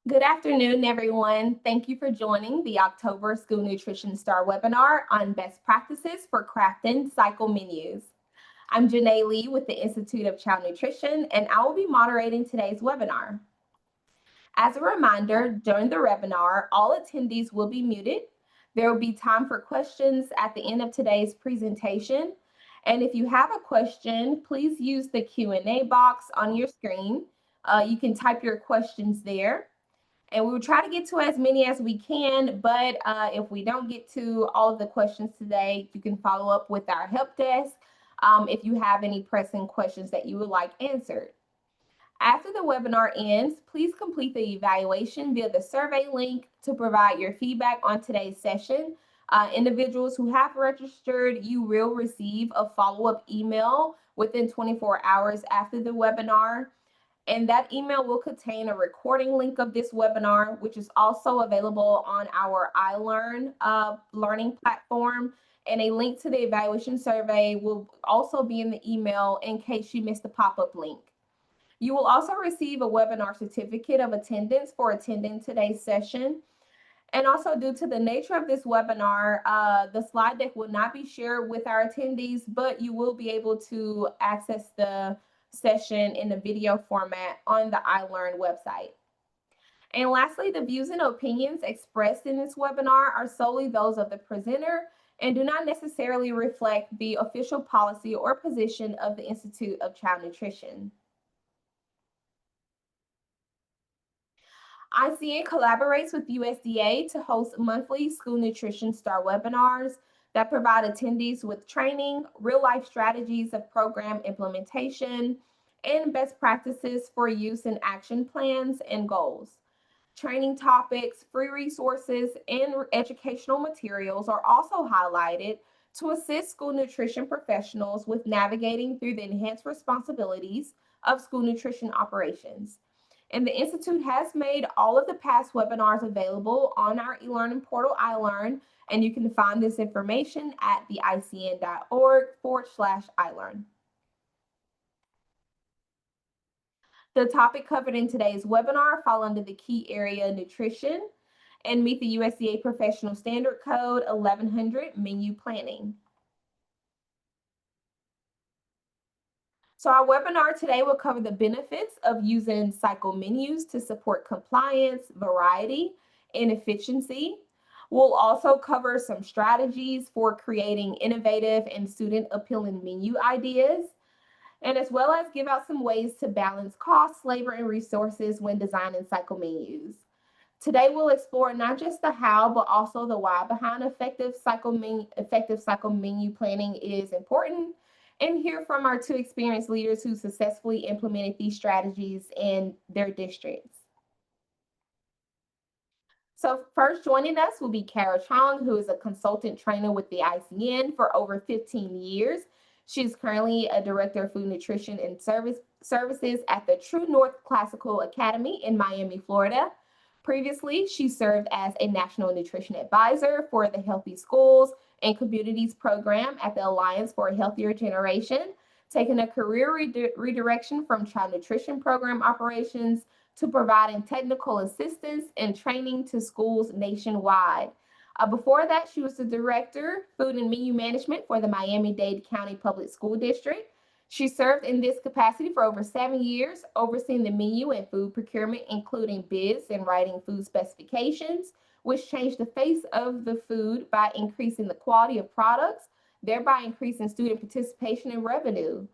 Good afternoon, everyone. Thank you for joining the October School Nutrition Star webinar on best practices for crafting cycle menus. I'm Janae Lee with the Institute of Child Nutrition, and I will be moderating today's webinar. As a reminder, during the webinar, all attendees will be muted. There will be time for questions at the end of today's presentation. And if you have a question, please use the Q&A box on your screen. You can type your questions there. And we will try to get to as many as we can, but if we don't get to all of the questions today, you can follow up with our help desk if you have any pressing questions that you would like answered. After the webinar ends, please complete the evaluation via the survey link to provide your feedback on today's session. Individuals who have registered, you will receive a follow-up email within 24 hours after the webinar. And that email will contain a recording link of this webinar, which is also available on our iLearn learning platform. And a link to the evaluation survey will also be in the email in case you missed the pop-up link. You will also receive a webinar certificate of attendance for attending today's session. And also, due to the nature of this webinar, the slide deck will not be shared with our attendees, but you will be able to access the session in the video format on the iLearn website. And lastly, the views and opinions expressed in this webinar are solely those of the presenter and do not necessarily reflect the official policy or position of the Institute of Child Nutrition. ICN collaborates with USDA to host monthly school nutrition star webinars that provide attendees with training, real-life strategies of program implementation, and best practices for use in action plans and goals. Training topics, free resources, and educational materials are also highlighted to assist school nutrition professionals with navigating through the enhanced responsibilities of school nutrition operations. And the Institute has made all of the past webinars available on our e-learning portal, iLearn, and you can find this information at theicn.org/iLearn. The topic covered in today's webinar fall under the key area nutrition and meet the USDA Professional Standard Code 1100 menu planning. So our webinar today will cover the benefits of using cycle menus to support compliance, variety, and efficiency. We'll also cover some strategies for creating innovative and student appealing menu ideas, and as well as give out some ways to balance costs, labor, and resources when designing cycle menus. Today, we'll explore not just the how, but also the why behind effective cycle menu planning is important, and hear from our two experienced leaders who successfully implemented these strategies in their districts. So first joining us will be Kara Chong, who is a consultant trainer with the ICN for over 15 years. She's currently a director of food nutrition and services at the True North Classical Academy in Miami, Florida. Previously, she served as a national nutrition advisor for the Healthy Schools and Communities program at the Alliance for a Healthier Generation, taking a career redirection from child nutrition program operations to providing technical assistance and training to schools nationwide. Before that, she was the director, food and menu management for the Miami-Dade County Public School District. She served in this capacity for over 7 years, overseeing the menu and food procurement, including bids and writing food specifications, which changed the face of the food by increasing the quality of products, thereby increasing student participation and revenue.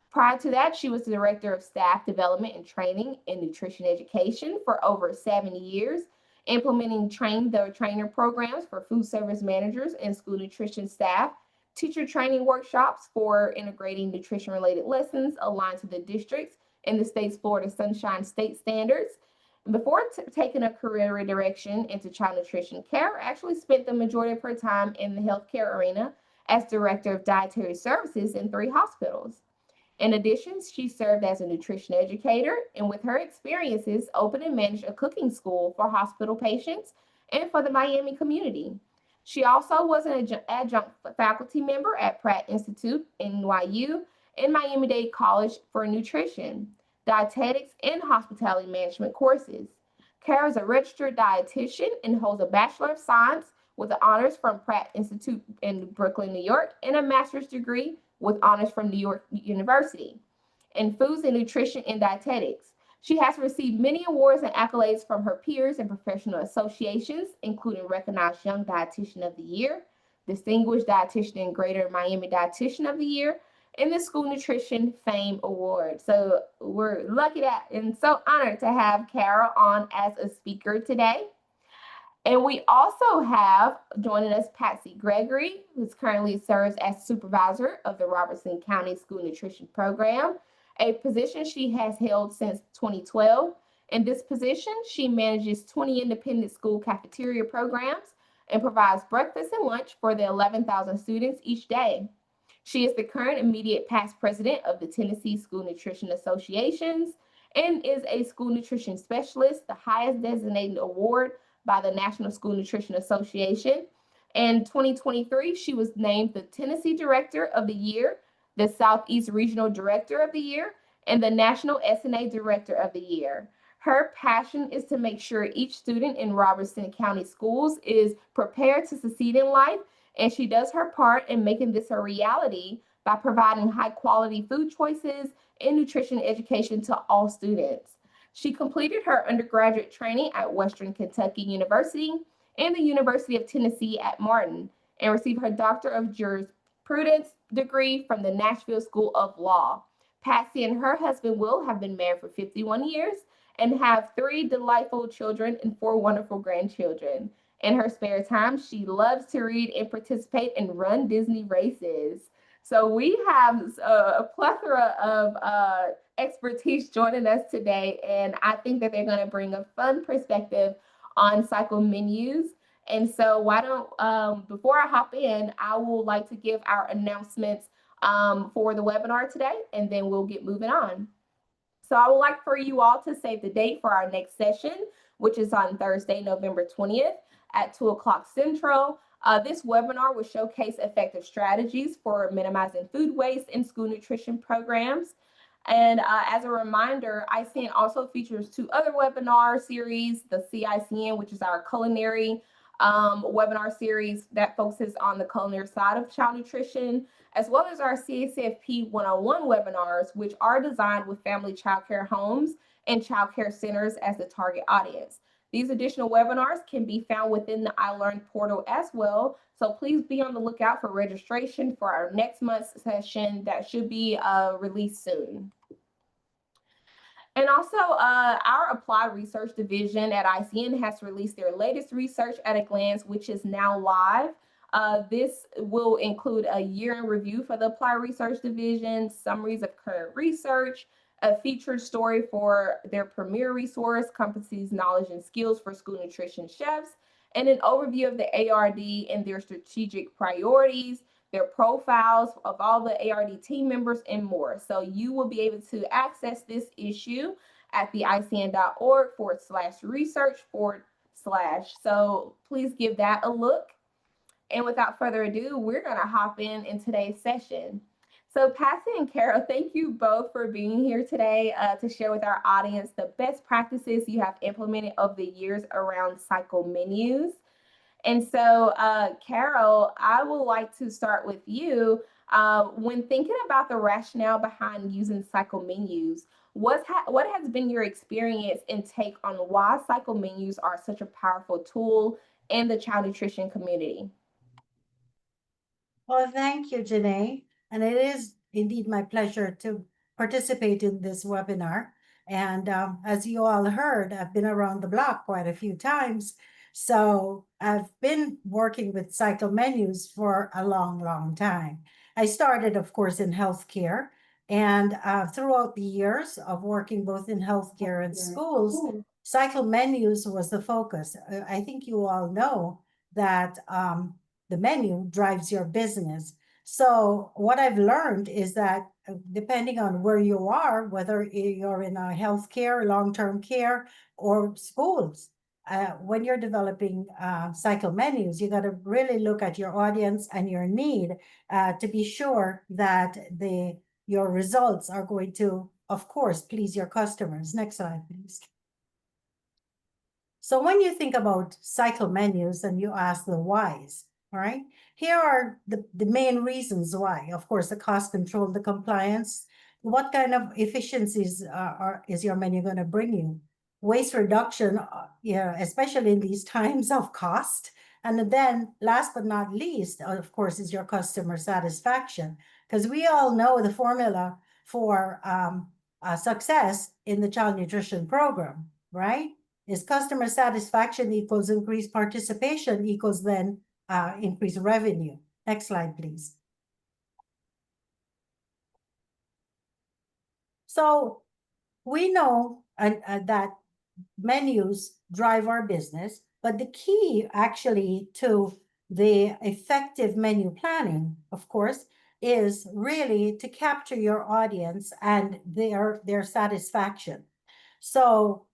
Prior to that, she was the director of staff development and training in nutrition education for over 7 years, implementing train-the-trainer programs for food service managers and school nutrition staff, teacher training workshops for integrating nutrition-related lessons aligned to the districts and the state's Florida Sunshine State standards. Before taking a career redirection into child nutrition care, actually spent the majority of her time in the healthcare arena as director of dietary services in 3 hospitals. In addition, she served as a nutrition educator and with her experiences, opened and managed a cooking school for hospital patients and for the Miami community. She also was an adjunct faculty member at Pratt Institute, NYU, and Miami-Dade College for nutrition, dietetics, and hospitality management courses. Kara is a registered dietitian and holds a Bachelor of Science with an honors from Pratt Institute in Brooklyn, New York, and a master's degree with honors from New York University in foods and nutrition and dietetics. She has received many awards and accolades from her peers and professional associations, including recognized Young Dietitian of the Year, Distinguished Dietitian in Greater Miami Dietitian of the Year, and the School Nutrition Fame Award. So we're lucky that and so honored to have Carol on as a speaker today. And we also have joining us Patsy Gregory, who currently serves as supervisor of the Robertson County School Nutrition Program, a position she has held since 2012. In this position, she manages 20 independent school cafeteria programs and provides breakfast and lunch for the 11,000 students each day. She is the current immediate past president of the Tennessee School Nutrition Associations and is a school nutrition specialist, the highest designated award by the National School Nutrition Association. In 2023, she was named the Tennessee Director of the Year, the Southeast Regional Director of the Year, and the National SNA Director of the Year. Her passion is to make sure each student in Robertson County Schools is prepared to succeed in life, and she does her part in making this a reality by providing high quality food choices and nutrition education to all students. She completed her undergraduate training at Western Kentucky University and the University of Tennessee at Martin and received her Doctor of Jurisprudence degree from the Nashville School of Law. Patsy and her husband Will have been married for 51 years and have 3 delightful children and 4 wonderful grandchildren. In her spare time, she loves to read and participate and run Disney races. So we have a plethora of expertise joining us today, and I think that they're going to bring a fun perspective on cycle menus. And so, why don't before I hop in, I would like to give our announcements for the webinar today, and then we'll get moving on. So I would like for you all to save the date for our next session, which is on Thursday, November 20th at 2 o'clock Central. This webinar will showcase effective strategies for minimizing food waste in school nutrition programs. And as a reminder, ICN also features 2 other webinar series, the CICN, which is our culinary webinar series that focuses on the culinary side of child nutrition, as well as our CACFP 101 webinars, which are designed with family childcare homes and childcare centers as the target audience. These additional webinars can be found within the iLearn portal as well, so please be on the lookout for registration for our next month's session that should be released soon. And also, our Applied Research Division at ICN has released their latest research at a glance, which is now live. This will include a year in review for the Applied Research Division, summaries of current research, a featured story for their premier resource, Competencies, Knowledge, and Skills for School Nutrition Chefs, and an overview of the ARD and their strategic priorities, their profiles of all the ARD team members, and more. So you will be able to access this issue at the icn.org/research/. So please give that a look. And without further ado, we're going to hop in today's session. So Patsy and Carol, thank you both for being here today to share with our audience the best practices you have implemented over the years around cycle menus. And so, Carol, I would like to start with you. When thinking about the rationale behind using cycle menus, what has been your experience and take on why cycle menus are such a powerful tool in the child nutrition community? Well, thank you, Janae. And it is indeed my pleasure to participate in this webinar. And as you all heard, I've been around the block quite a few times. So I've been working with cycle menus for a long, long time. I started, of course, in healthcare. And throughout the years of working both in healthcare and schools, cycle menus was the focus. I think you all know that the menu drives your business. So what I've learned is that depending on where you are, whether you're in a healthcare, long-term care, or schools, when you're developing cycle menus, you got to really look at your audience and your need to be sure that your results are going to, of course, please your customers. Next slide, please. So when you think about cycle menus and you ask the whys, all right, here are the main reasons why. Of course, the cost control, the compliance. What kind of efficiencies is your menu going to bring you? Waste reduction, yeah, especially in these times of cost. And then last but not least, of course, is your customer satisfaction. Because we all know the formula for success in the child nutrition program, right? Is customer satisfaction equals increased participation equals then increased revenue. Next slide, please. So we know that menus drive our business, but the key actually to the effective menu planning, of course, is really to capture your audience and their satisfaction. So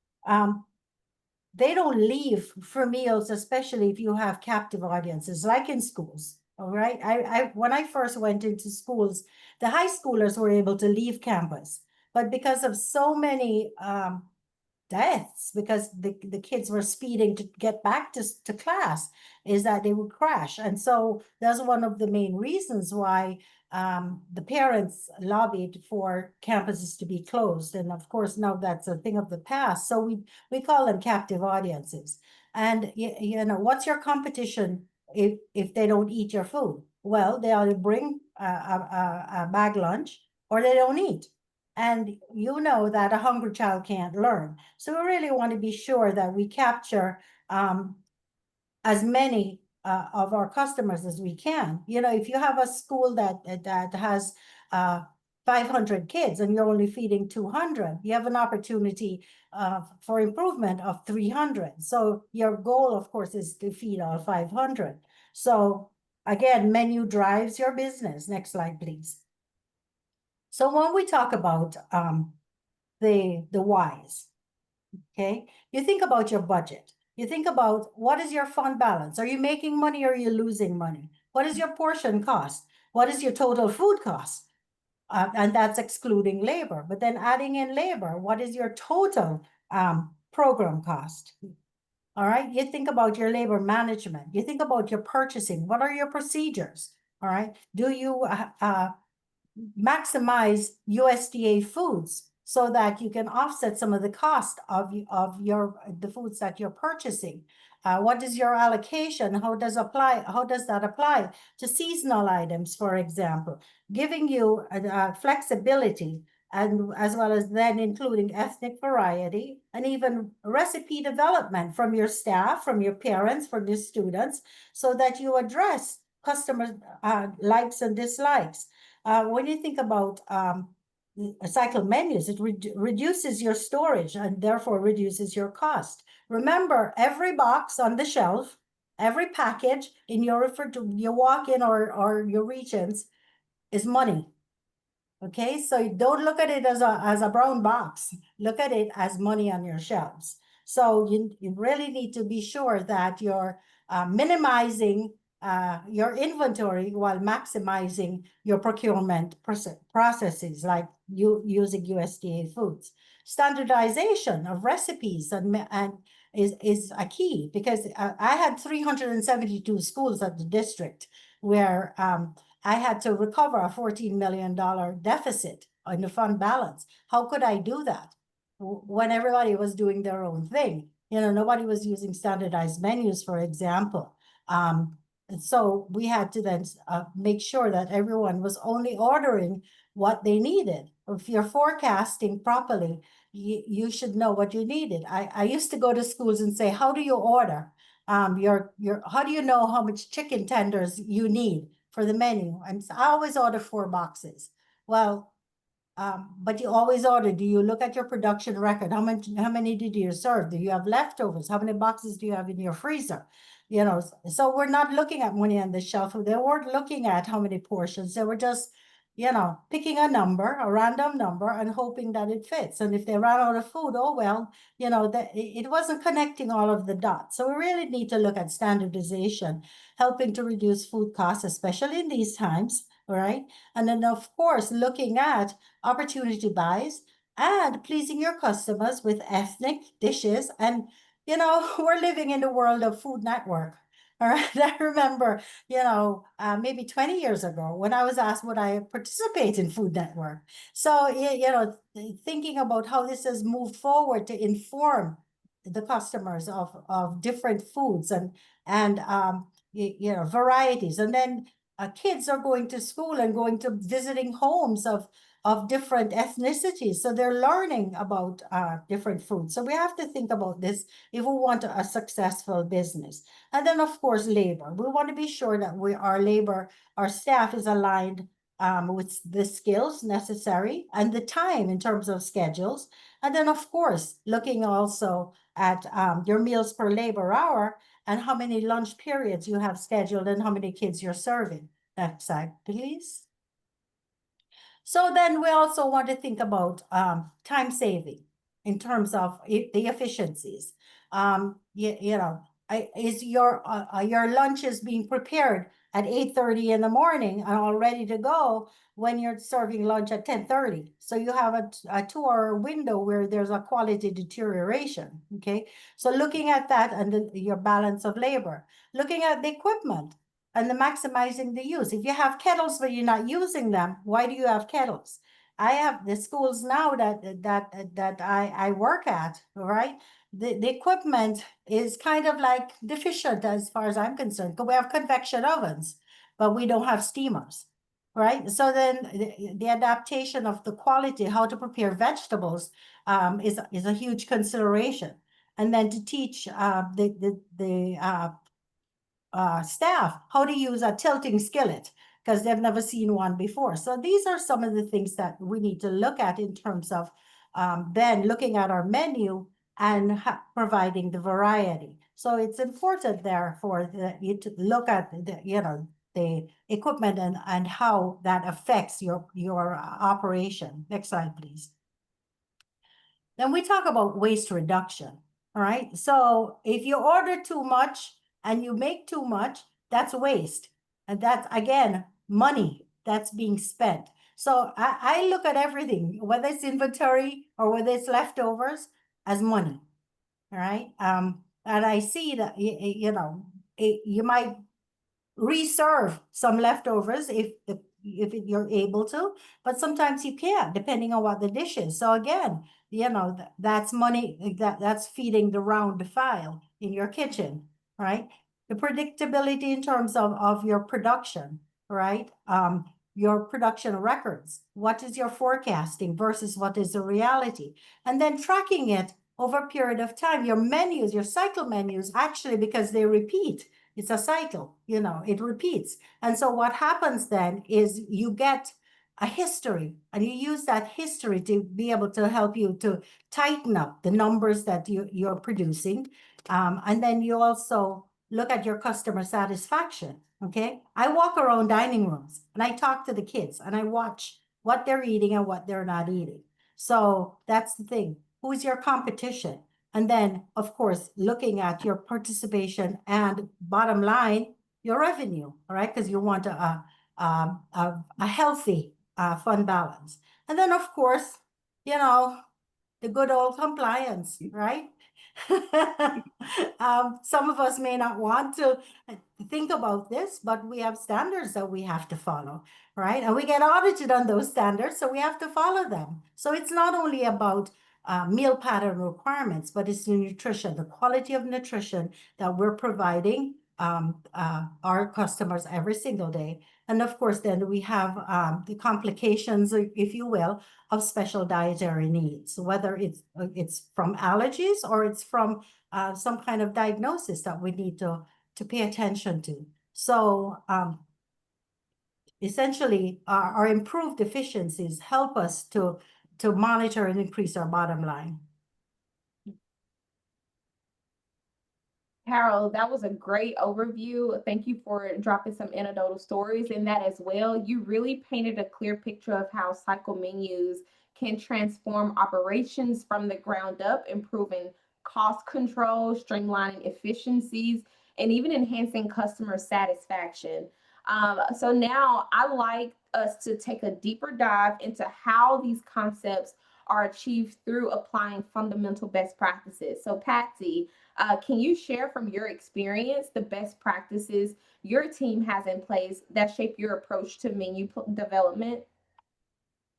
they don't leave for meals, especially if you have captive audiences, like in schools. All right. When I first went into schools, the high schoolers were able to leave campus, but because of so many deaths, because the kids were speeding to get back to class, is that they would crash. And so that's one of the main reasons why the parents lobbied for campuses to be closed. And of course, now that's a thing of the past. So we call them captive audiences. And you know, what's your competition if they don't eat your food? Well, they either bring a bag lunch or they don't eat. And you know that a hungry child can't learn. So we really want to be sure that we capture as many of our customers as we can. You know, if you have a school that has 500 kids and you're only feeding 200, you have an opportunity for improvement of 300. So your goal, of course, is to feed all 500. So again, menu drives your business. Next slide, please. So when we talk about the whys, okay, you think about your budget. You think about what is your fund balance? Are you making money or are you losing money? What is your portion cost? What is your total food cost? And that's excluding labor. But then adding in labor, what is your total program cost? All right. You think about your labor management. You think about your purchasing. What are your procedures? All right. Do you maximize USDA foods so that you can offset some of the cost of the foods that you're purchasing? What is your allocation? How does that apply to seasonal items, for example? Giving you flexibility, and as well as then including ethnic variety and even recipe development from your staff, from your parents, from your students, so that you address customers' likes and dislikes. When you think about cycle menus, it reduces your storage and therefore reduces your cost. Remember, every box on the shelf, every package in your walk-in or your regions is money. Okay, so don't look at it as a brown box. Look at it as money on your shelves. So you really need to be sure that you're minimizing your inventory while maximizing your procurement processes, like using USDA foods. Standardization of recipes and is a key, because I had 372 schools at the district where I had to recover a $14 million deficit in the fund balance. How could I do that when everybody was doing their own thing? You know, nobody was using standardized menus, for example. And so we had to then make sure that everyone was only ordering what they needed. If you're forecasting properly, you should know what you needed. I used to go to schools and say, how do you order? How do you know how much chicken tenders you need for the menu? And so I always order 4 boxes. Well, but you always order. Do you look at your production record? How many did you serve? Do you have leftovers? How many boxes do you have in your freezer? You know, so we're not looking at money on the shelf. They weren't looking at how many portions. They were just, you know, picking a number, a random number, and hoping that it fits. And if they ran out of food, oh well, you know, that it wasn't connecting all of the dots. So we really need to look at standardization, helping to reduce food costs, especially in these times, right? And then, of course, looking at opportunity buys and pleasing your customers with ethnic dishes and we're living in the world of Food Network. All right. I remember, maybe 20 years ago when I was asked would I participate in Food Network. So, thinking about how this has moved forward to inform the customers of different foods and varieties. And then kids are going to school and going to visiting homes of different ethnicities. So they're learning about different foods. So we have to think about this if we want a successful business. And then, of course, labor. We want to be sure that our staff is aligned with the skills necessary and the time in terms of schedules. And then, of course, looking also at your meals per labor hour and how many lunch periods you have scheduled and how many kids you're serving. Next slide, please. So then we also want to think about time saving in terms of the efficiencies. Is your lunch is being prepared at 8:30 in the morning and all ready to go when you're serving lunch at 10:30. So you have a 2-hour window where there's a quality deterioration. Okay, so looking at that and your balance of labor, looking at the equipment and the maximizing the use. If you have kettles but you're not using them, why do you have kettles? I have the schools now that I work at, all right? The equipment is kind of like deficient as far as I'm concerned. We have convection ovens, but we don't have steamers, right? So then the adaptation of the quality, how to prepare vegetables, is a huge consideration. And then to teach the staff how to use a tilting skillet because they've never seen one before. So these are some of the things that we need to look at in terms of then looking at our menu and providing the variety. So it's important there for you to look at the equipment and how that affects your operation. Next slide, please. Then we talk about waste reduction. All right. So if you order too much and you make too much, that's waste. And that's, again, money that's being spent. So I look at everything, whether it's inventory or whether it's leftovers, as money. All right. And I see that, you might reserve some leftovers if you're able to, but sometimes you can't, depending on what the dish is. So again, that's money that's feeding the round file in your kitchen, right? The predictability in terms of your production, right? Your production records. What is your forecasting versus what is the reality? And then tracking it over a period of time. Your menus, your cycle menus, actually, because they repeat, it's a cycle, it repeats. And so what happens then is you get a history and you use that history to be able to help you to tighten up the numbers that you're producing. And then you also look at your customer satisfaction. Okay. I walk around dining rooms and I talk to the kids and I watch what they're eating and what they're not eating. So that's the thing. Who's your competition? And then, of course, looking at your participation and bottom line, your revenue, all right? Because you want a healthy fund balance. And then, of course, the good old compliance, right? Some of us may not want to think about this, but we have standards that we have to follow, right? And we get audited on those standards, so we have to follow them. So it's not only about meal pattern requirements, but it's the nutrition, the quality of nutrition that we're providing our customers every single day. And of course, then we have the complications, if you will, of special dietary needs, whether it's from allergies or it's from some kind of diagnosis that we need to pay attention to. So essentially, our improved efficiencies help us to monitor and increase our bottom line. Carol, that was a great overview. Thank you for dropping some anecdotal stories in that as well. You really painted a clear picture of how cycle menus can transform operations from the ground up, improving cost control, streamlining efficiencies, and even enhancing customer satisfaction. So now I like us to take a deeper dive into how these concepts are achieved through applying fundamental best practices. So, Patsy, can you share from your experience the best practices your team has in place that shape your approach to development?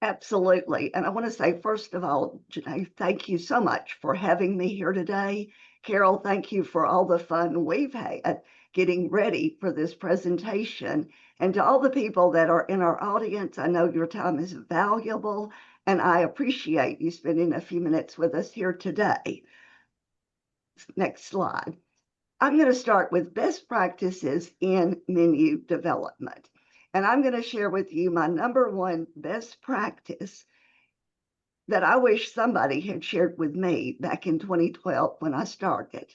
Absolutely. And I want to say, first of all, Janae, thank you so much for having me here today. Carol, thank you for all the fun we've had getting ready for this presentation. And to all the people that are in our audience, I know your time is valuable, and I appreciate you spending a few minutes with us here today. Next slide. I'm going to start with best practices in menu development. And I'm going to share with you my number one best practice that I wish somebody had shared with me back in 2012 when I started.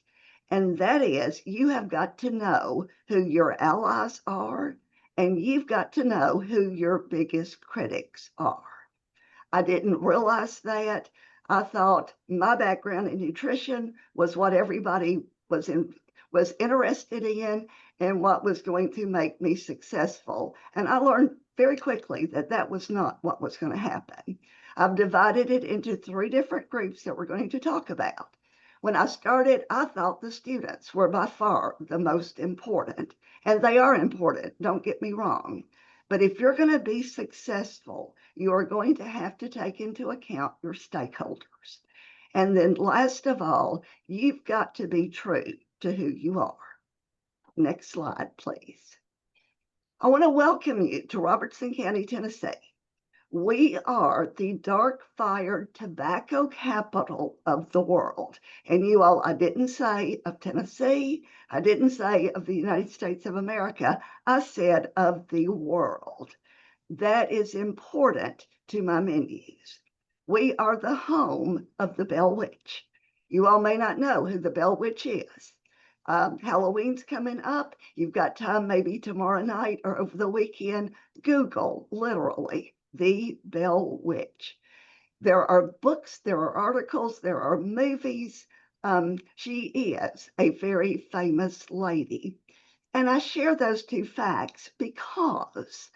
And that is, you have got to know who your allies are, and you've got to know who your biggest critics are. I didn't realize that. I thought my background in nutrition was what everybody was interested in and what was going to make me successful. And I learned very quickly that that was not what was going to happen. I've divided it into 3 different groups that we're going to talk about. When I started, I thought the students were by far the most important, and they are important, don't get me wrong. But if you're going to be successful, you are going to have to take into account your stakeholders. And then last of all, you've got to be true to who you are. Next slide, please. I want to welcome you to Robertson County, Tennessee. We are the dark fired tobacco capital of the world. And you all, I didn't say of Tennessee, I didn't say of the United States of America, I said of the world. That is important to my menus. We are the home of the Bell Witch. You all may not know who the Bell Witch is. Halloween's coming up. You've got time maybe tomorrow night or over the weekend. Google literally the Bell Witch. There are books, there are articles, there are movies. She is a very famous lady. And I share those 2 facts because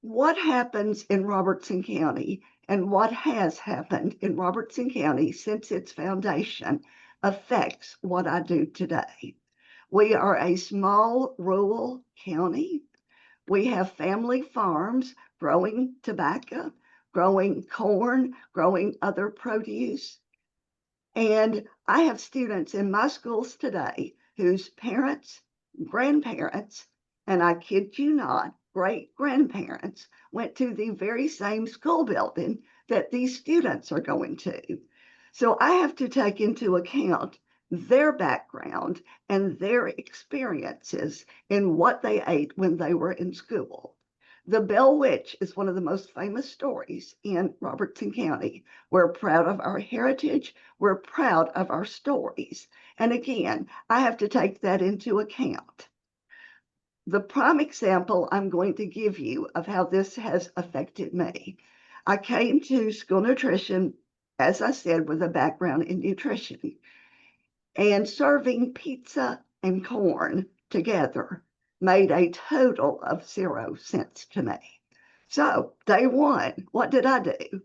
what happens in Robertson County and what has happened in Robertson County since its foundation affects what I do today. We are a small rural county. We have family farms growing tobacco, growing corn, growing other produce. And I have students in my schools today whose parents, grandparents, and I kid you not, great grandparents went to the very same school building that these students are going to. So I have to take into account their background and their experiences in what they ate when they were in school. The Bell Witch is one of the most famous stories in Robertson County. We're proud of our heritage. We're proud of our stories. And again, I have to take that into account. The prime example I'm going to give you of how this has affected me. I came to school nutrition, as I said, with a background in nutrition, and serving pizza and corn together made a total of 0 cents to me. So, day 1, what did I do?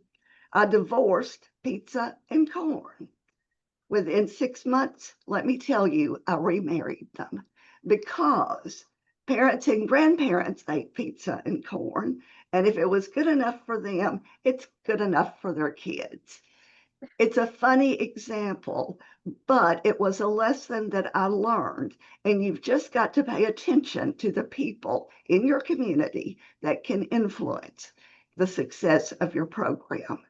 I divorced pizza and corn. Within 6 months, let me tell you, I remarried them because parents and grandparents ate pizza and corn. And if it was good enough for them, it's good enough for their kids. It's a funny example, but it was a lesson that I learned. And you've just got to pay attention to the people in your community that can influence the success of your program.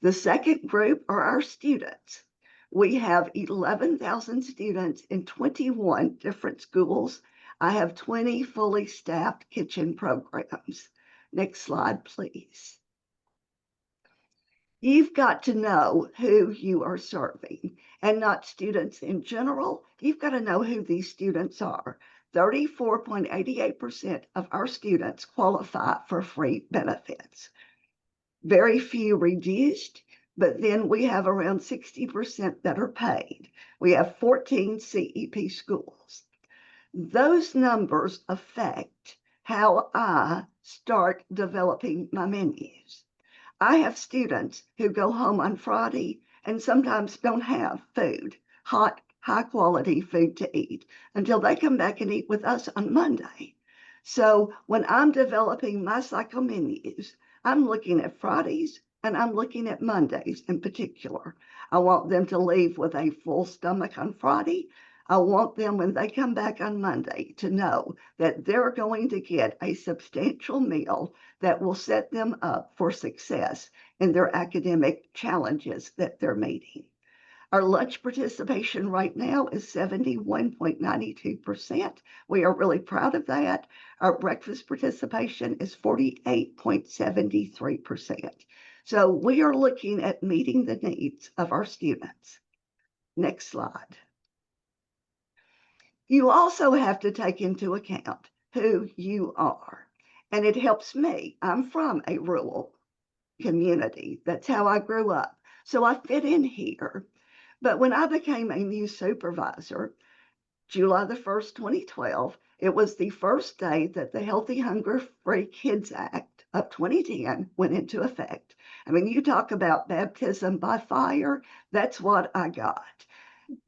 The second group are our students. We have 11,000 students in 21 different schools. I have 20 fully staffed kitchen programs. Next slide, please. You've got to know who you are serving and not students in general. You've got to know who these students are. 34.88% of our students qualify for free benefits. Very few reduced, but then we have around 60% that are paid. We have 14 CEP schools. Those numbers affect how I start developing my menus. I have students who go home on Friday and sometimes don't have food, hot, high quality food to eat until they come back and eat with us on Monday. So when I'm developing my cycle menus, I'm looking at Fridays and I'm looking at Mondays in particular. I want them to leave with a full stomach on Friday. I want them, when they come back on Monday, to know that they're going to get a substantial meal that will set them up for success in their academic challenges that they're meeting. Our lunch participation right now is 71.92%. We are really proud of that. Our breakfast participation is 48.73%. So we are looking at meeting the needs of our students. Next slide. You also have to take into account who you are. And it helps me. I'm from a rural community. That's how I grew up. So I fit in here. But when I became a new supervisor, July the 1st, 2012, it was the first day that the Healthy Hunger Free Kids Act of 2010 went into effect. I mean, you talk about baptism by fire, that's what I got.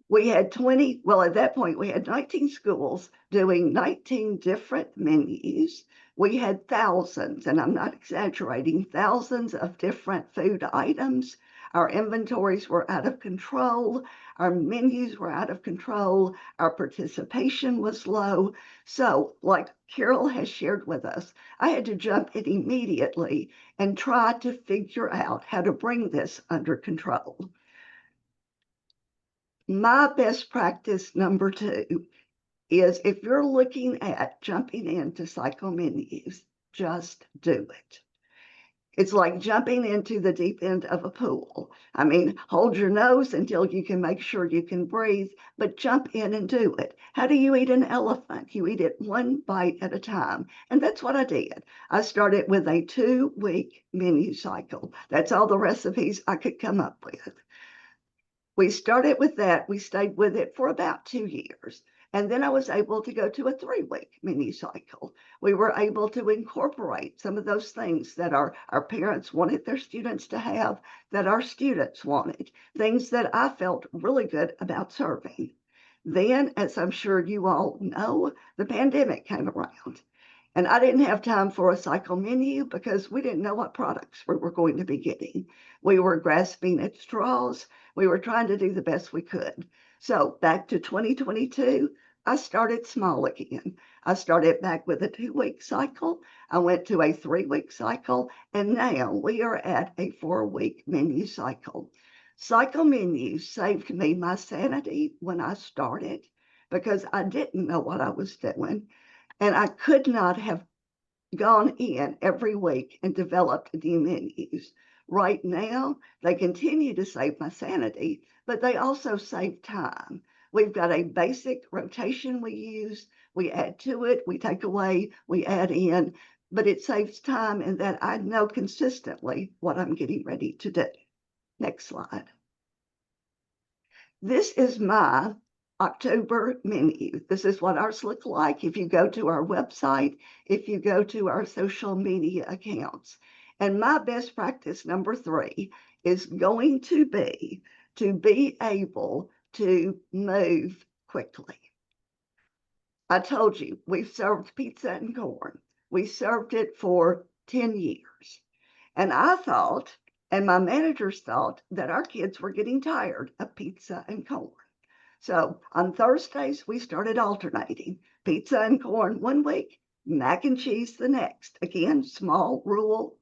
We had 20, well, at that point, we had 19 schools doing 19 different menus. We had thousands, and I'm not exaggerating, thousands of different food items. Our inventories were out of control. Our menus were out of control. Our participation was low. So, like Carol has shared with us, I had to jump in immediately and try to figure out how to bring this under control. My best practice number 2 is, if you're looking at jumping into cycle menus, just do it. It's like jumping into the deep end of a pool. I mean, hold your nose until you can make sure you can breathe, but jump in and do it. How do you eat an elephant? You eat it one bite at a time. And that's what I did. I started with a 2-week menu cycle. That's all the recipes I could come up with. We started with that. We stayed with it for about 2 years. And then I was able to go to a 3-week mini cycle. We were able to incorporate some of those things that our parents wanted their students to have, that our students wanted, things that I felt really good about serving. Then, as I'm sure you all know, the pandemic came around. And I didn't have time for a cycle menu because we didn't know what products we were going to be getting. We were grasping at straws. We were trying to do the best we could. So back to 2022, I started small again. I started back with a 2-week cycle. I went to a 3-week cycle, and now we are at a 4-week menu cycle. Cycle menus saved me my sanity when I started because I didn't know what I was doing. And I could not have gone in every week and developed new menus. Right now, they continue to save my sanity, but they also save time. We've got a basic rotation we use. We add to it, we take away, we add in, but it saves time in that I know consistently what I'm getting ready to do. Next slide. This is my October menu. This is what ours look like if you go to our website, if you go to our social media accounts. And my best practice number 3 is going to be able to move quickly. I told you, we've served pizza and corn. We served it for 10 years. And I thought, and my managers thought, that our kids were getting tired of pizza and corn. So on Thursdays, we started alternating pizza and corn one week, mac and cheese the next. Again, small rural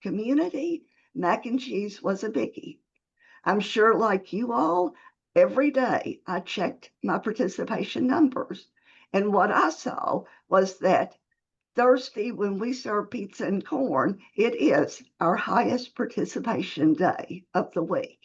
community, mac and cheese was a biggie. I'm sure, like you all, every day I checked my participation numbers. And what I saw was that Thursday, when we serve pizza and corn, it is our highest participation day of the week.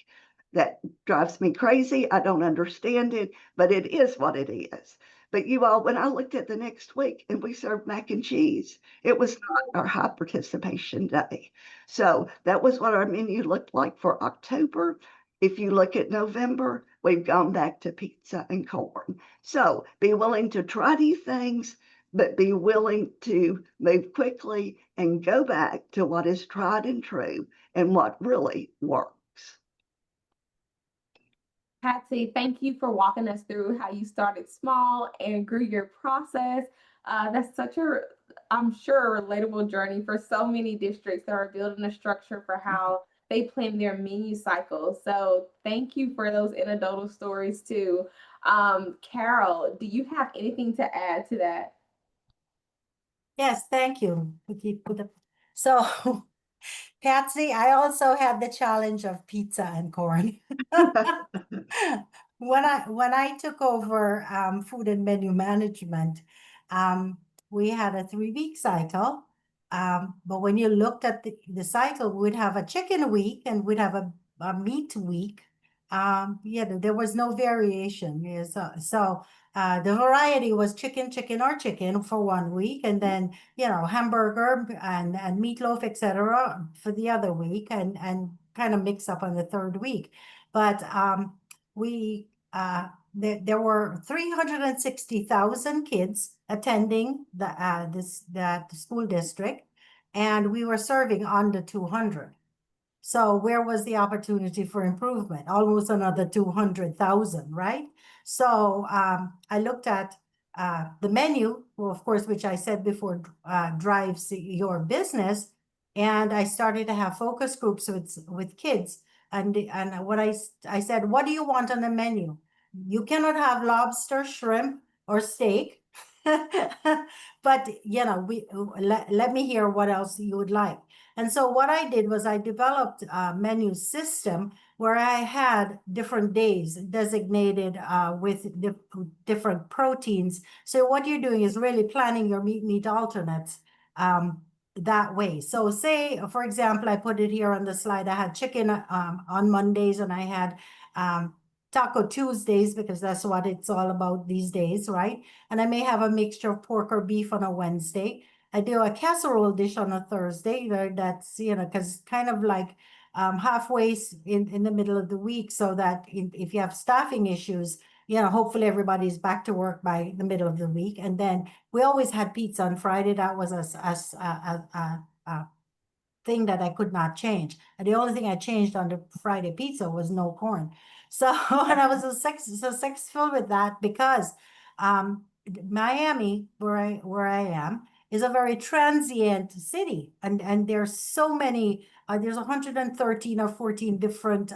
That drives me crazy. I don't understand it, but it is what it is. But you all, when I looked at the next week and we served mac and cheese, it was not our high participation day. So that was what our menu looked like for October. If you look at November, we've gone back to pizza and corn. So be willing to try new things, but be willing to move quickly and go back to what is tried and true and what really works. Patsy, thank you for walking us through how you started small and grew your process. That's such a, I'm sure, a relatable journey for so many districts that are building a structure for how they plan their menu cycles. So thank you for those anecdotal stories too. Carol, do you have anything to add to that? Yes, thank you. So, Patsy, I also had the challenge of pizza and corn. When I took over food and menu management, um, we had a 3-week cycle. But when you looked at the cycle, we'd have a chicken week and we'd have a meat week. There was no variation. Yeah, so the variety was chicken, chicken, or chicken for 1 week, and then hamburger and meatloaf, etc., for the other week, and kind of mix up on the 3rd week. But we there were 360,000 kids attending the school district, and we were serving under 200. So where was the opportunity for improvement? Almost another 200,000, right? So I looked at the menu, well, of course, which I said before drives your business, and I started to have focus groups with kids. And I said, what do you want on the menu? You cannot have lobster, shrimp, or steak. But let me hear what else you would like. And so what I did was I developed a menu system where I had different days designated with different proteins. So what you're doing is really planning your meat alternates that way. So say, for example, I put it here on the slide, I had chicken on Mondays, and I had Taco Tuesdays, because that's what it's all about these days, right? And I may have a mixture of pork or beef on a Wednesday. I do a casserole dish on a Thursday. That's, because kind of like halfway in the middle of the week, so that if you have staffing issues, hopefully everybody's back to work by the middle of the week. And then we always had pizza on Friday. That was a thing that I could not change. And the only thing I changed on the Friday pizza was no corn. So, and I was so successful with that because Miami, where I am, is a very transient city, and there's so many. There's 113 or 14 different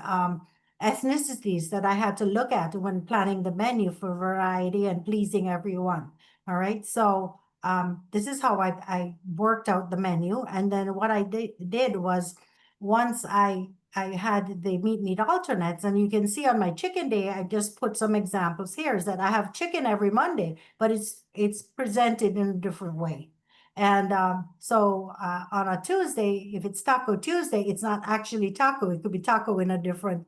ethnicities that I had to look at when planning the menu for variety and pleasing everyone. All right, so this is how I worked out the menu. And then what I did was, once I had the meat alternates, and you can see on my chicken day, I just put some examples here, is that I have chicken every Monday, but it's presented in a different way. And so on a Tuesday, if it's Taco Tuesday, it's not actually taco. It could be taco in a different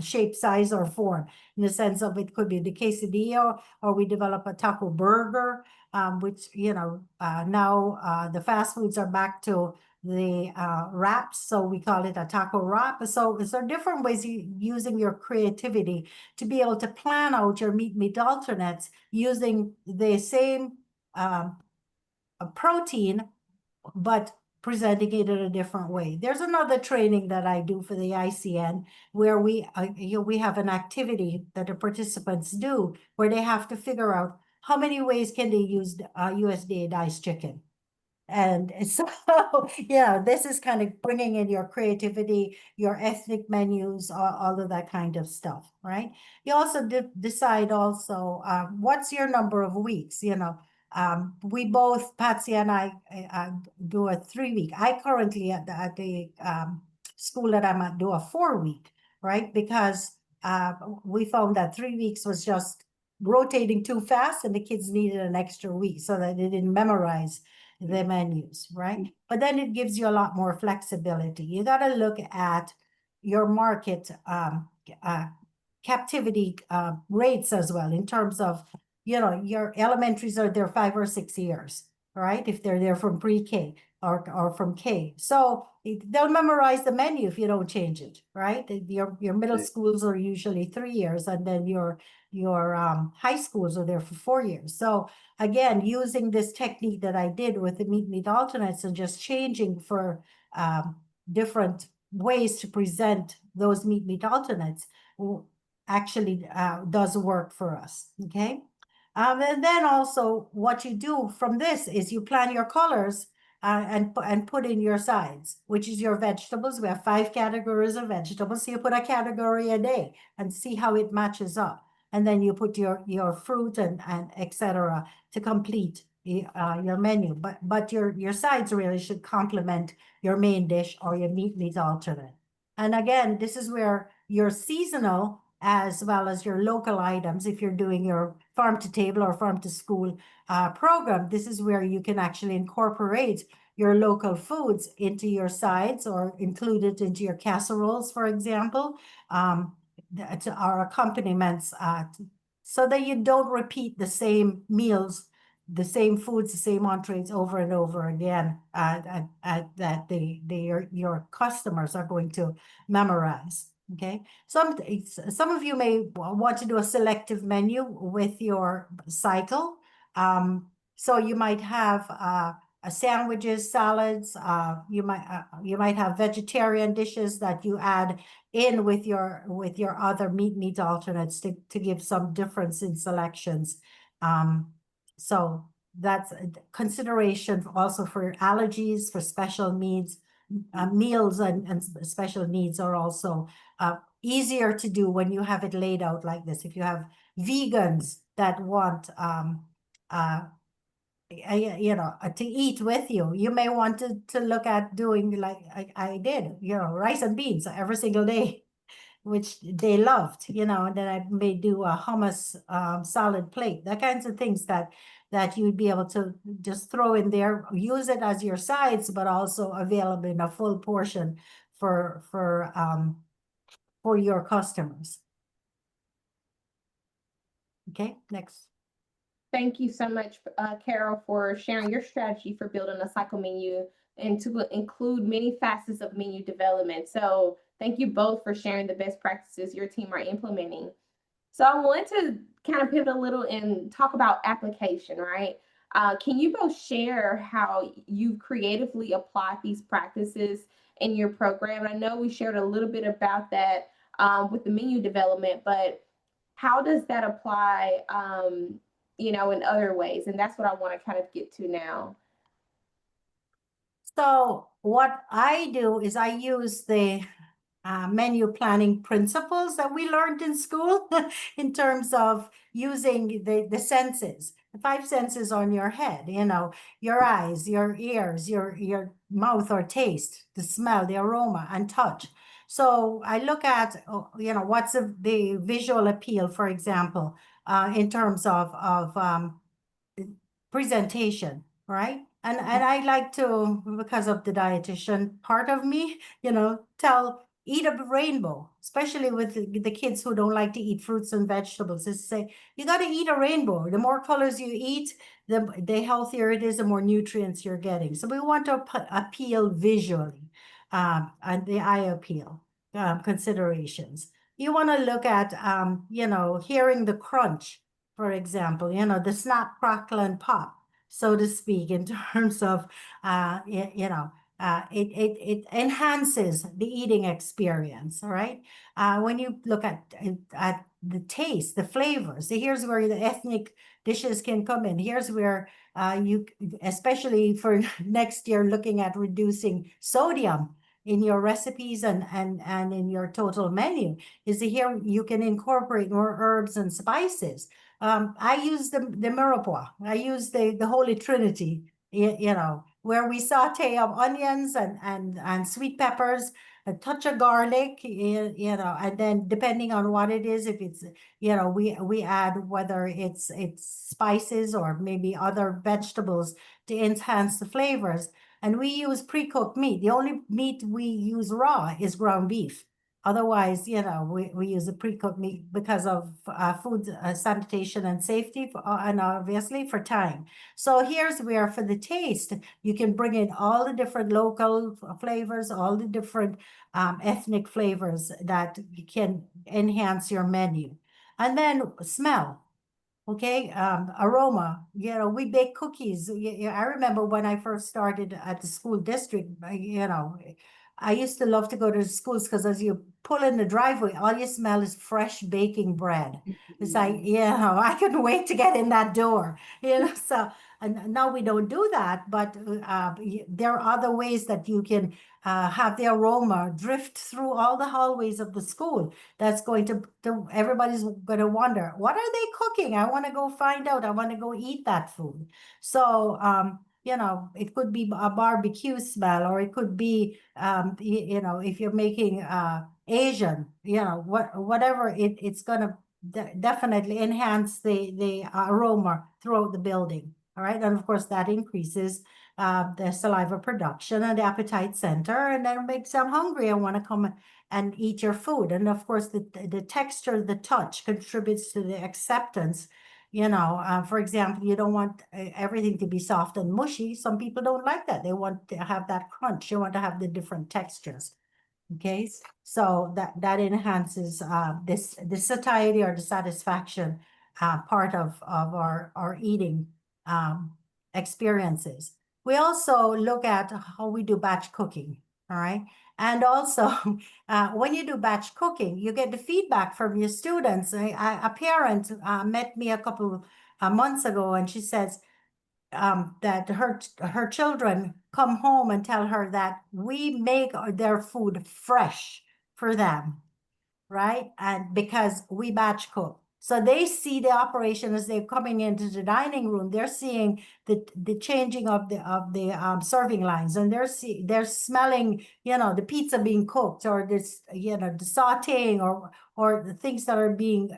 shape, size, or form, in the sense of it could be the quesadilla, or we develop a taco burger, which, now the fast foods are back to the wraps, so we call it a taco wrap. So different ways using your creativity to be able to plan out your meat alternates using the same protein, but presenting it in a different way. There's another training that I do for the ICN where we have an activity that the participants do where they have to figure out how many ways can they use USDA diced chicken. And so, this is kind of bringing in your creativity, your ethnic menus, all of that kind of stuff, right? You also decide also what's your number of weeks, we both, Patsy and I, do a 3-week. I currently at the school that I'm at do a 4-week, right? Because we found that 3 weeks was just rotating too fast, and the kids needed an extra week so that they didn't memorize the menus, right? But then it gives you a lot more flexibility. You got to look at your market captivity rates as well, in terms of, your elementaries are there 5 or 6 years, right? If they're there from pre-K. or from K. So they'll memorize the menu if you don't change it, right? Your middle Right. schools are usually 3 years, and then your high schools are there for 4 years. So again, using this technique that I did with the meat alternates and just changing for different ways to present those meat alternates actually does work for us. Okay. And then also what you do from this is you plan your colors and put in your sides, which is your vegetables. We have 5 categories of vegetables. So you put a category a day and see how it matches up. And then you put your fruit and etc. to complete your menu. But your sides really should complement your main dish or your meat alternate. And again, this is where your seasonal as well as your local items, if you're doing your farm to table or farm to school program, this is where you can actually incorporate your local foods into your sides or include it into your casseroles, for example, or accompaniments, so that you don't repeat the same meals, the same foods, the same entrees over and over again, that your customers are going to memorize. Okay, some of you may want to do a selective menu with your cycle. So you might have sandwiches, salads. You might have vegetarian dishes that you add in with your other meat alternates to give some difference in selections. So that's a consideration also for allergies, for special needs. Meals and special needs are also easier to do when you have it laid out like this. If you have vegans that want to eat with you, you may want to look at doing like I did, rice and beans every single day, which they loved, and then I may do a hummus salad plate, that kinds of things that you'd be able to just throw in there, use it as your sides, but also available in a full portion for your customers. Okay, next. Thank you so much, Carol, for sharing your strategy for building a cycle menu and to include many facets of menu development. So thank you both for sharing the best practices your team are implementing. So I want to kind of pivot a little and talk about application, right? Can you both share how you creatively apply these practices in your program? I know we shared a little bit about that with the menu development, but how does that apply, in other ways? And that's what I want to kind of get to now. So what I do is I use the menu planning principles that we learned in school in terms of using the senses, the 5 senses on your head, your eyes, your ears, your mouth or taste, the smell, the aroma, and touch. So I look at, what's the visual appeal, for example, in terms of presentation, right? And I like to, because of the dietitian part of me, eat a rainbow, especially with the kids who don't like to eat fruits and vegetables, is say, you got to eat a rainbow. The more colors you eat, the healthier it is, the more nutrients you're getting. So we want to appeal visually, and the eye appeal considerations. You want to look at, hearing the crunch, for example, the snap, crackle, and pop, so to speak, in terms of, it enhances the eating experience, all right? When you look at the taste, the flavors, so here's where the ethnic dishes can come in. Here's where you, especially for next year, looking at reducing sodium in your recipes and in your total menu, is here you can incorporate more herbs and spices. I use the mirepoix. I use the Holy Trinity, where we saute of onions and sweet peppers, a touch of garlic, and then depending on what it is, if it's, we add whether it's spices or maybe other vegetables to enhance the flavors. And we use pre-cooked meat. The only meat we use raw is ground beef. Otherwise, we use a pre-cooked meat because of food sanitation and safety, and obviously for time. So here's where for the taste, you can bring in all the different local flavors, all the different ethnic flavors that can enhance your menu. And then smell. Okay, aroma. We bake cookies. I remember when I first started at the school district, I used to love to go to the schools because as you pull in the driveway, all you smell is fresh baking bread. It's like, I couldn't wait to get in that door. So and now we don't do that, but there are other ways that you can have the aroma drift through all the hallways of the school. That's going to everybody's going to wonder, what are they cooking? I want to go find out. I want to go eat that food. So, it could be a barbecue smell, or it could be, if you're making Asian, whatever, it's going to definitely enhance the aroma throughout the building. All right. And of course, that increases the saliva production and the appetite center, and then it makes them hungry and want to come and eat your food. And of course, the texture, the touch contributes to the acceptance. For example, you don't want everything to be soft and mushy. Some people don't like that. They want to have that crunch. They want to have the different textures. Okay, so that enhances this the satiety or the satisfaction part of our eating experiences. We also look at how we do batch cooking. All right. And also, when you do batch cooking, you get the feedback from your students. A parent met me a couple of months ago, and she says that her children come home and tell her that we make their food fresh for them, right? And because we batch cook. So they see the operation as they're coming into the dining room. They're seeing the changing of the serving lines, and they're smelling, the pizza being cooked, or this, the sautéing, or the things that are being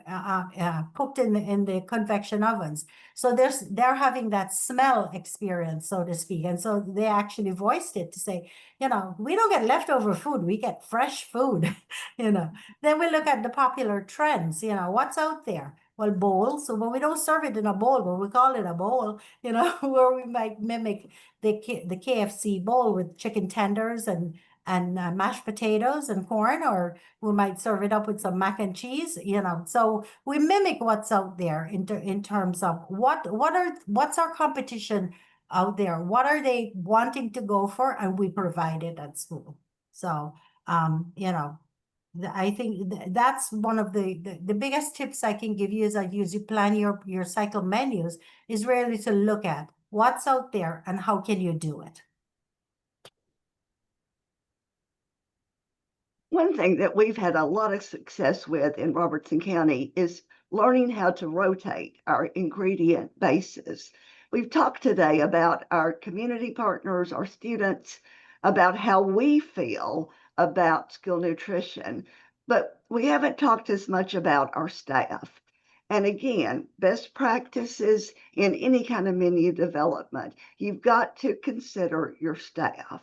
cooked in the convection ovens. So they're having that smell experience, so to speak. And so they actually voiced it to say, we don't get leftover food, we get fresh food. Then we look at the popular trends, what's out there? Well, bowls. So when we don't serve it in a bowl, but we call it a bowl, where we might mimic the KFC bowl with chicken tenders and mashed potatoes and corn, or we might serve it up with some mac and cheese, So we mimic what's out there in terms of what's our competition out there? What are they wanting to go for? And we provide it at school. So, I think that's one of the biggest tips I can give you as you plan your cycle menus, is really to look at what's out there and how can you do it. One thing that we've had a lot of success with in Robertson County is learning how to rotate our ingredient bases. We've talked today about our community partners, our students, about how we feel about school nutrition, but we haven't talked as much about our staff. And again, best practices in any kind of menu development, you've got to consider your staff.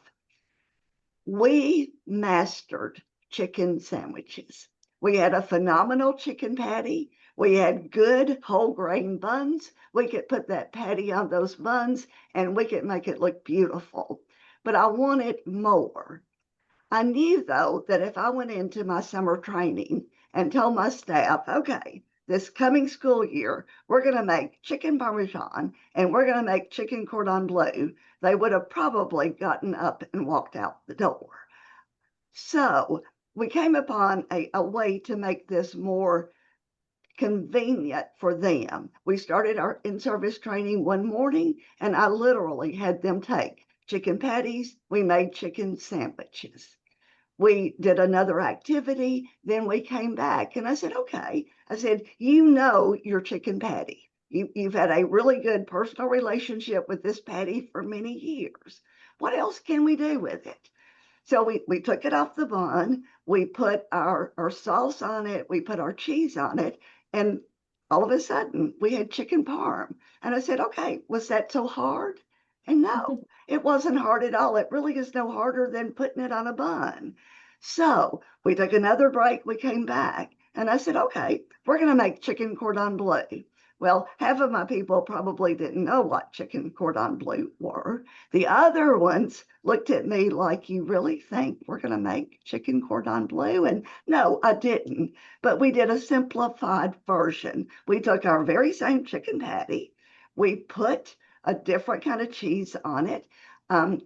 We mastered chicken sandwiches. We had a phenomenal chicken patty. We had good whole grain buns. We could put that patty on those buns and we could make it look beautiful. But I wanted more. I knew, though, that if I went into my summer training and told my staff, okay, this coming school year, we're going to make chicken parmesan and we're going to make chicken cordon bleu, they would have probably gotten up and walked out the door. So we came upon a way to make this more convenient for them. We started our in-service training one morning, and I literally had them take chicken patties. We made chicken sandwiches. We did another activity, then we came back, and I said, okay. I said, your chicken patty. You've had a really good personal relationship with this patty for many years. What else can we do with it? So we took it off the bun, we put our sauce on it, we put our cheese on it, and all of a sudden we had chicken parm. And I said, okay, was that so hard? And no, it wasn't hard at all. It really is no harder than putting it on a bun. So we took another break. We came back and I said, okay, we're going to make chicken cordon bleu. Well, half of my people probably didn't know what chicken cordon bleu were. The other ones looked at me like, you really think we're going to make chicken cordon bleu? And no, I didn't. But we did a simplified version. We took our very same chicken patty. We put a different kind of cheese on it.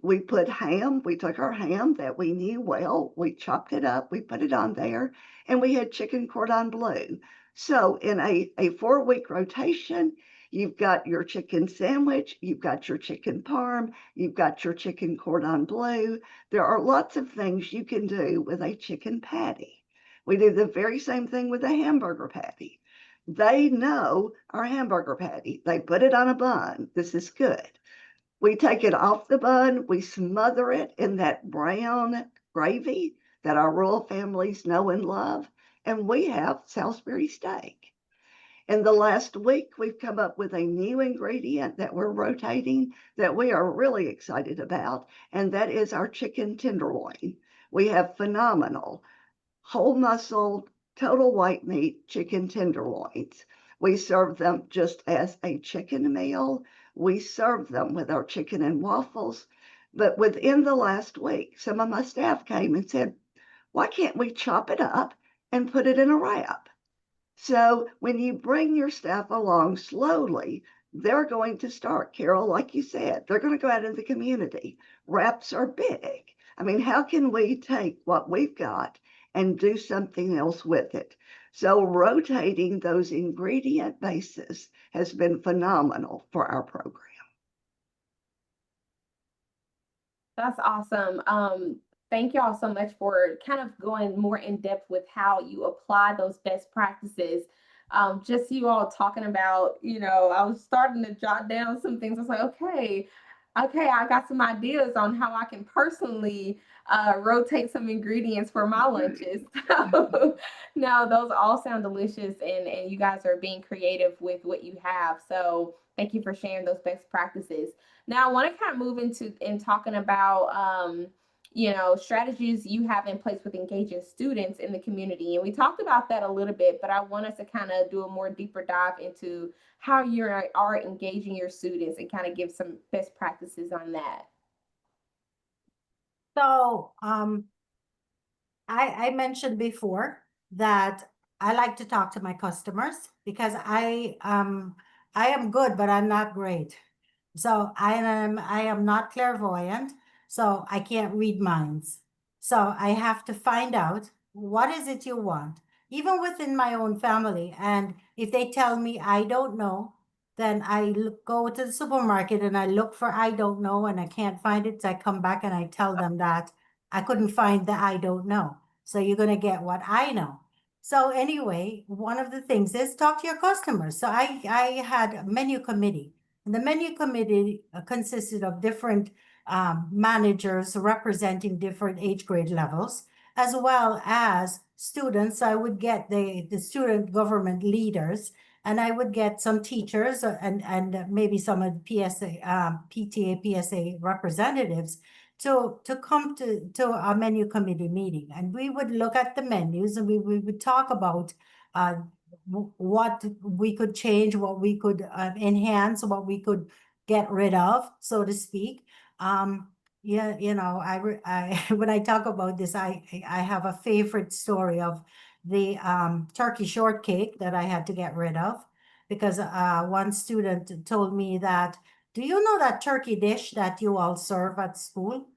We put ham. We took our ham that we knew well. We chopped it up. We put it on there. And we had chicken cordon bleu. So in a 4-week rotation, you've got your chicken sandwich, you've got your chicken parm, you've got your chicken cordon bleu. There are lots of things you can do with a chicken patty. We do the very same thing with a hamburger patty. They know our hamburger patty. They put it on a bun. This is good. We take it off the bun, we smother it in that brown gravy that our rural families know and love, and we have Salisbury steak. In the last week, we've come up with a new ingredient that we're rotating that we are really excited about, and that is our chicken tenderloin. We have phenomenal whole muscle, total white meat chicken tenderloins. We serve them just as a chicken meal. We serve them with our chicken and waffles. But within the last week, some of my staff came and said, why can't we chop it up and put it in a wrap? So when you bring your staff along slowly, they're going to start, Carol, like you said, they're going to go out in the community. Wraps are big. I mean, how can we take what we've got and do something else with it? So rotating those ingredient bases has been phenomenal for our program. That's awesome. Thank y'all so much for kind of going more in depth with how you apply those best practices. Just you all talking about, I was starting to jot down some things. I was like, okay, I got some ideas on how I can personally rotate some ingredients for my lunches. So, no, those all sound delicious, and you guys are being creative with what you have. So, thank you for sharing those best practices. Now, I want to kind of move into in talking about, strategies you have in place with engaging students in the community. And we talked about that a little bit, but I want us to kind of do a more deeper dive into how you are engaging your students and kind of give some best practices on that. So, I mentioned before that I like to talk to my customers because I am good, but I'm not great. So I am not clairvoyant, so I can't read minds. So I have to find out what is it you want, even within my own family. And if they tell me I don't know, then go to the supermarket and I look for I don't know and I can't find it. So I come back and I tell them that I couldn't find the I don't know. So you're going to get what I know. So anyway, one of the things is talk to your customers. So I had a menu committee, and the menu committee consisted of different managers representing different age grade levels, as well as students. I would get the student government leaders, and I would get some teachers and maybe some of the PSA, PTA, PSA representatives to come to a menu committee meeting, and we would look at the menus and we would talk about what we could change, what we could enhance, what we could get rid of, so to speak. Yeah, I when I talk about this, I have a favorite story of the turkey shortcake that I had to get rid of because one student told me that, do you know that turkey dish that you all serve at school?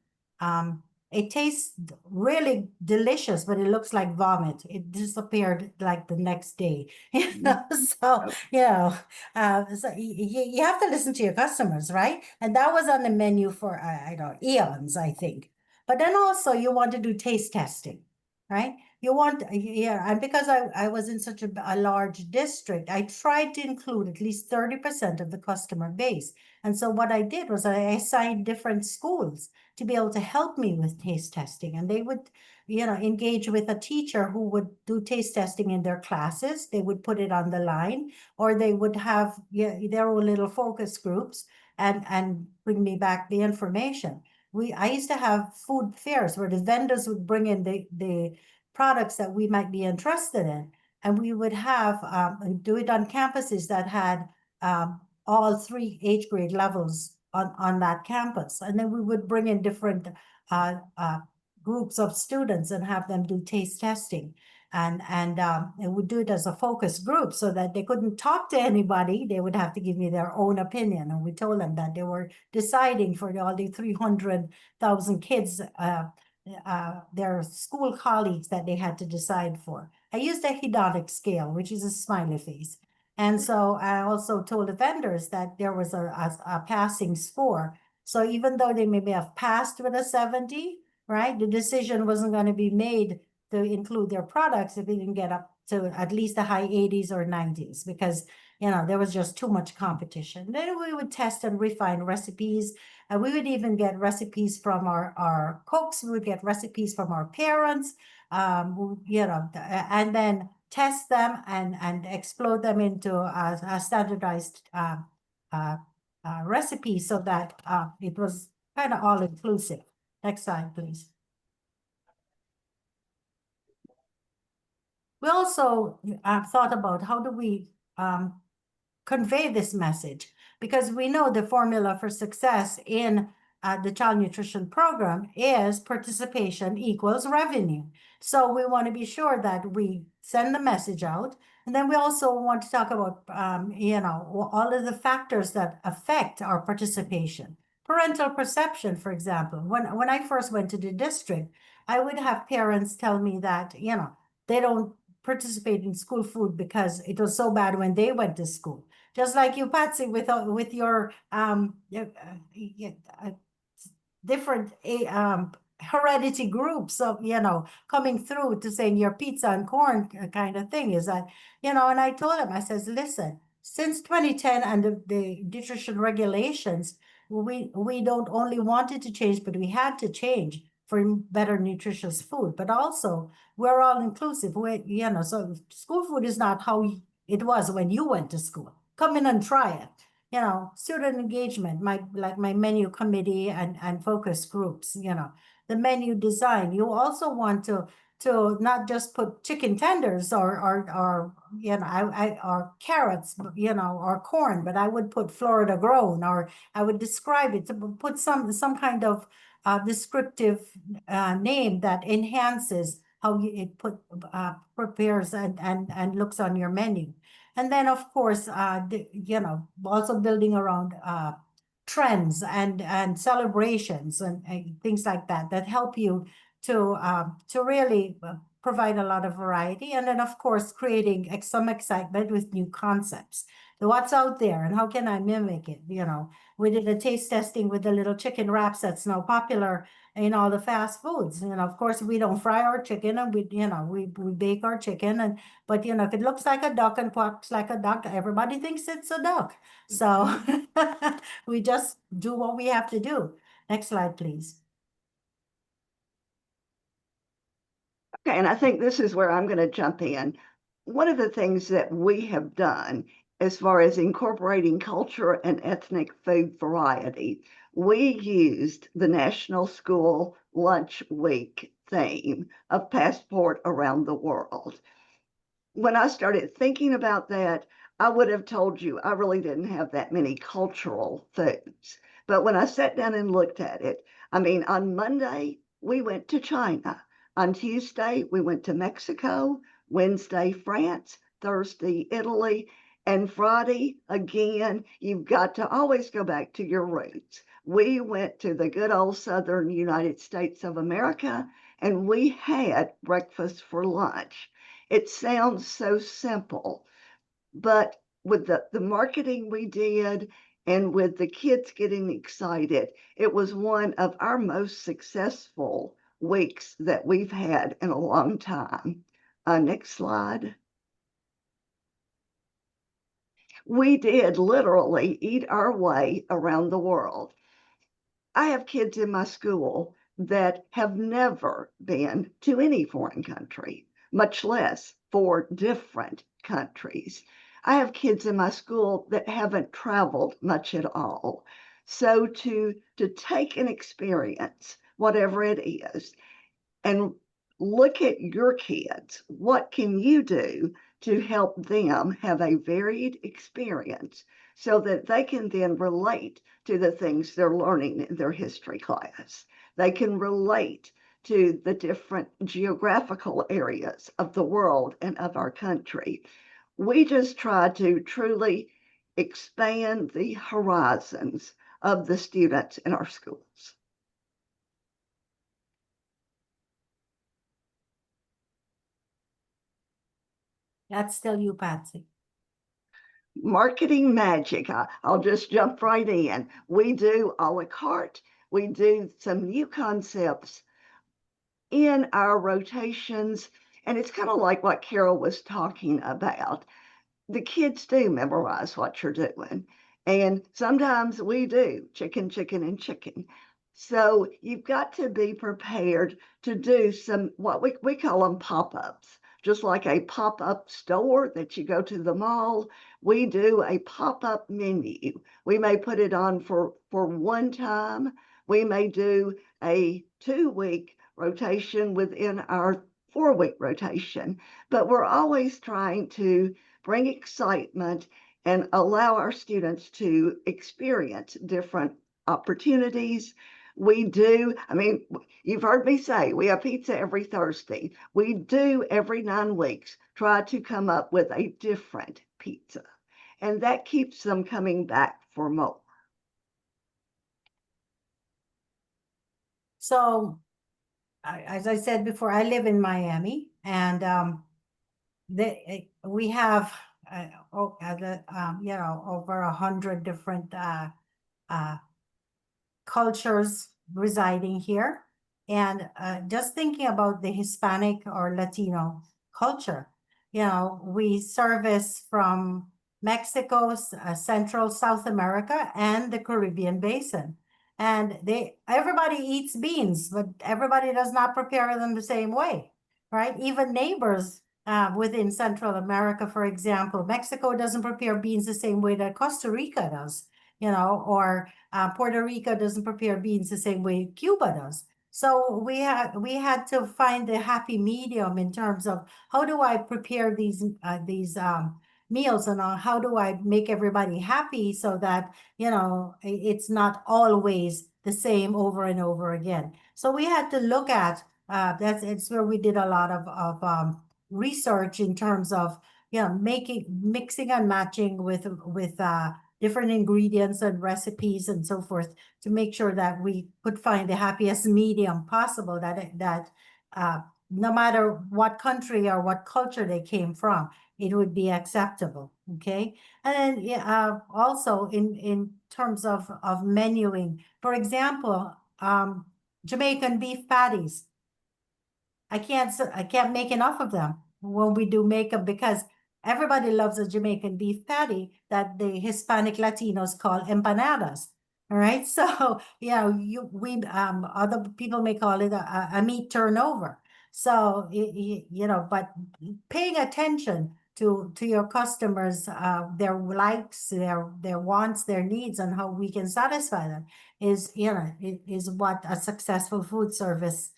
Um, it tastes really delicious, but it looks like vomit. It disappeared like the next day. So, you have to listen to your customers, right? And that was on the menu for, I don't know, eons, I think. But then also you want to do taste testing, right? You want, yeah, and because I was in such a large district, I tried to include at least 30% of the customer base. And so what I did was I assigned different schools to be able to help me with taste testing. And they would, engage with a teacher who would do taste testing in their classes. They would put it on the line, or they would have their own little focus groups and bring me back the information. I used to have food fairs where the vendors would bring in the products that we might be interested in. And we would have do it on campuses that had all three age grade levels on that campus. And then we would bring in different uh, uh, groups of students and have them do taste testing. And would do it as a focus group so that they couldn't talk to anybody. They would have to give me their own opinion. And we told them that they were deciding for all the 300,000 kids, their school colleagues that they had to decide for. I used a hedonic scale, which is a smiley face. And so I also told the vendors that there was a passing score. So even though they maybe have passed with a 70, right, the decision wasn't going to be made to include their products if they didn't get up to at least the high 80s or 90s, because there was just too much competition. Then we would test and refine recipes. And we would even get recipes from our cooks. We would get recipes from our parents, and then test them and explode them into a standardized recipe so that it was kind of all inclusive. Next slide, please. We also thought about how do we convey this message, because we know the formula for success in the child nutrition program is participation equals revenue. So we want to be sure that we send the message out. And then we also want to talk about, all of the factors that affect our participation. Parental perception, for example. When I first went to the district, I would have parents tell me that, they don't participate in school food because it was so bad when they went to school. Just like you, Patsy, with your different heredity groups of coming through to saying your pizza and corn kind of thing is that and I told him, I says, listen, since 2010 and the nutrition regulations, we don't only wanted to change, but we had to change for better nutritious food. But also we're all inclusive. So school food is not how it was when you went to school. Come in and try it. Student engagement, my menu committee and focus groups, the menu design. You also want to not just put chicken tenders or or carrots, or corn, but I would put Florida grown, or I would describe it to put some kind of descriptive name that enhances how it prepares and looks on your menu. And then, of course, also building around trends and celebrations and things like that help you to really provide a lot of variety. And then, of course, creating some excitement with new concepts. So what's out there and how can I mimic it? We did a taste testing with the little chicken wraps that's now popular in all the fast foods. Of course, we don't fry our chicken, and we bake our chicken, but if it looks like a duck and quacks like a duck, everybody thinks it's a duck. So we just do what we have to do. Next slide, please. Okay, and I think this is where I'm going to jump in. One of the things that we have done as far as incorporating culture and ethnic food variety, we used the National School Lunch Week theme of Passport Around the World. When I started thinking about that, I would have told you I really didn't have that many cultural foods. But when I sat down and looked at it, on Monday, we went to China. On Tuesday, we went to Mexico. Wednesday, France. Thursday, Italy. And Friday, again, you've got to always go back to your roots. We went to the good old southern United States of America, and we had breakfast for lunch. It sounds so simple, but with the marketing we did and with the kids getting excited, it was one of our most successful weeks that we've had in a long time. Next slide. We did literally eat our way around the world. I have kids in my school that have never been to any foreign country, much less 4 different countries. I have kids in my school that haven't traveled much at all. So to take an experience, whatever it is, and look at your kids. What can you do to help them have a varied experience so that they can then relate to the things they're learning in their history class? They can relate to the different geographical areas of the world and of our country. We just try to truly expand the horizons of the students in our schools. That's still you, Patsy. Marketing magic. I'll just jump right in. We do a la carte. We do some new concepts in our rotations. And it's kind of like what Carol was talking about. The kids do memorize what you're doing. And sometimes we do chicken, chicken, and chicken. So you've got to be prepared to do some, what we call them pop-ups. Just like a pop-up store that you go to the mall, we do a pop-up menu. We may put it on for one time. We may do a 2-week rotation within our 4-week rotation, but we're always trying to bring excitement and allow our students to experience different opportunities. We do, I mean, you've heard me say we have pizza every Thursday. We do every 9 weeks try to come up with a different pizza, and that keeps them coming back for more. So, as I said before, I live in Miami, and we have over 100 different uh, cultures residing here. And just thinking about the Hispanic or Latino culture, we service from Mexico, Central South America, and the Caribbean Basin. And everybody eats beans, but everybody does not prepare them the same way, right? Even neighbors within Central America, for example, Mexico doesn't prepare beans the same way that Costa Rica does, or Puerto Rico doesn't prepare beans the same way Cuba does. So we had to find the happy medium in terms of how do I prepare these meals, and how do I make everybody happy so that it's not always the same over and over again. So we had to look at it's where we did a lot of research in terms of mixing and matching with different ingredients and recipes and so forth to make sure that we could find the happiest medium possible, that no matter what country or what culture they came from, it would be acceptable. Okay. And then also in terms of menuing, for example, Jamaican beef patties. I can't make enough of them when we do makeup, because everybody loves a Jamaican beef patty that the Hispanic Latinos call empanadas. All right. So other people may call it a meat turnover. So but paying attention to your customers, their likes, their wants, their needs, and how we can satisfy them is what a successful food service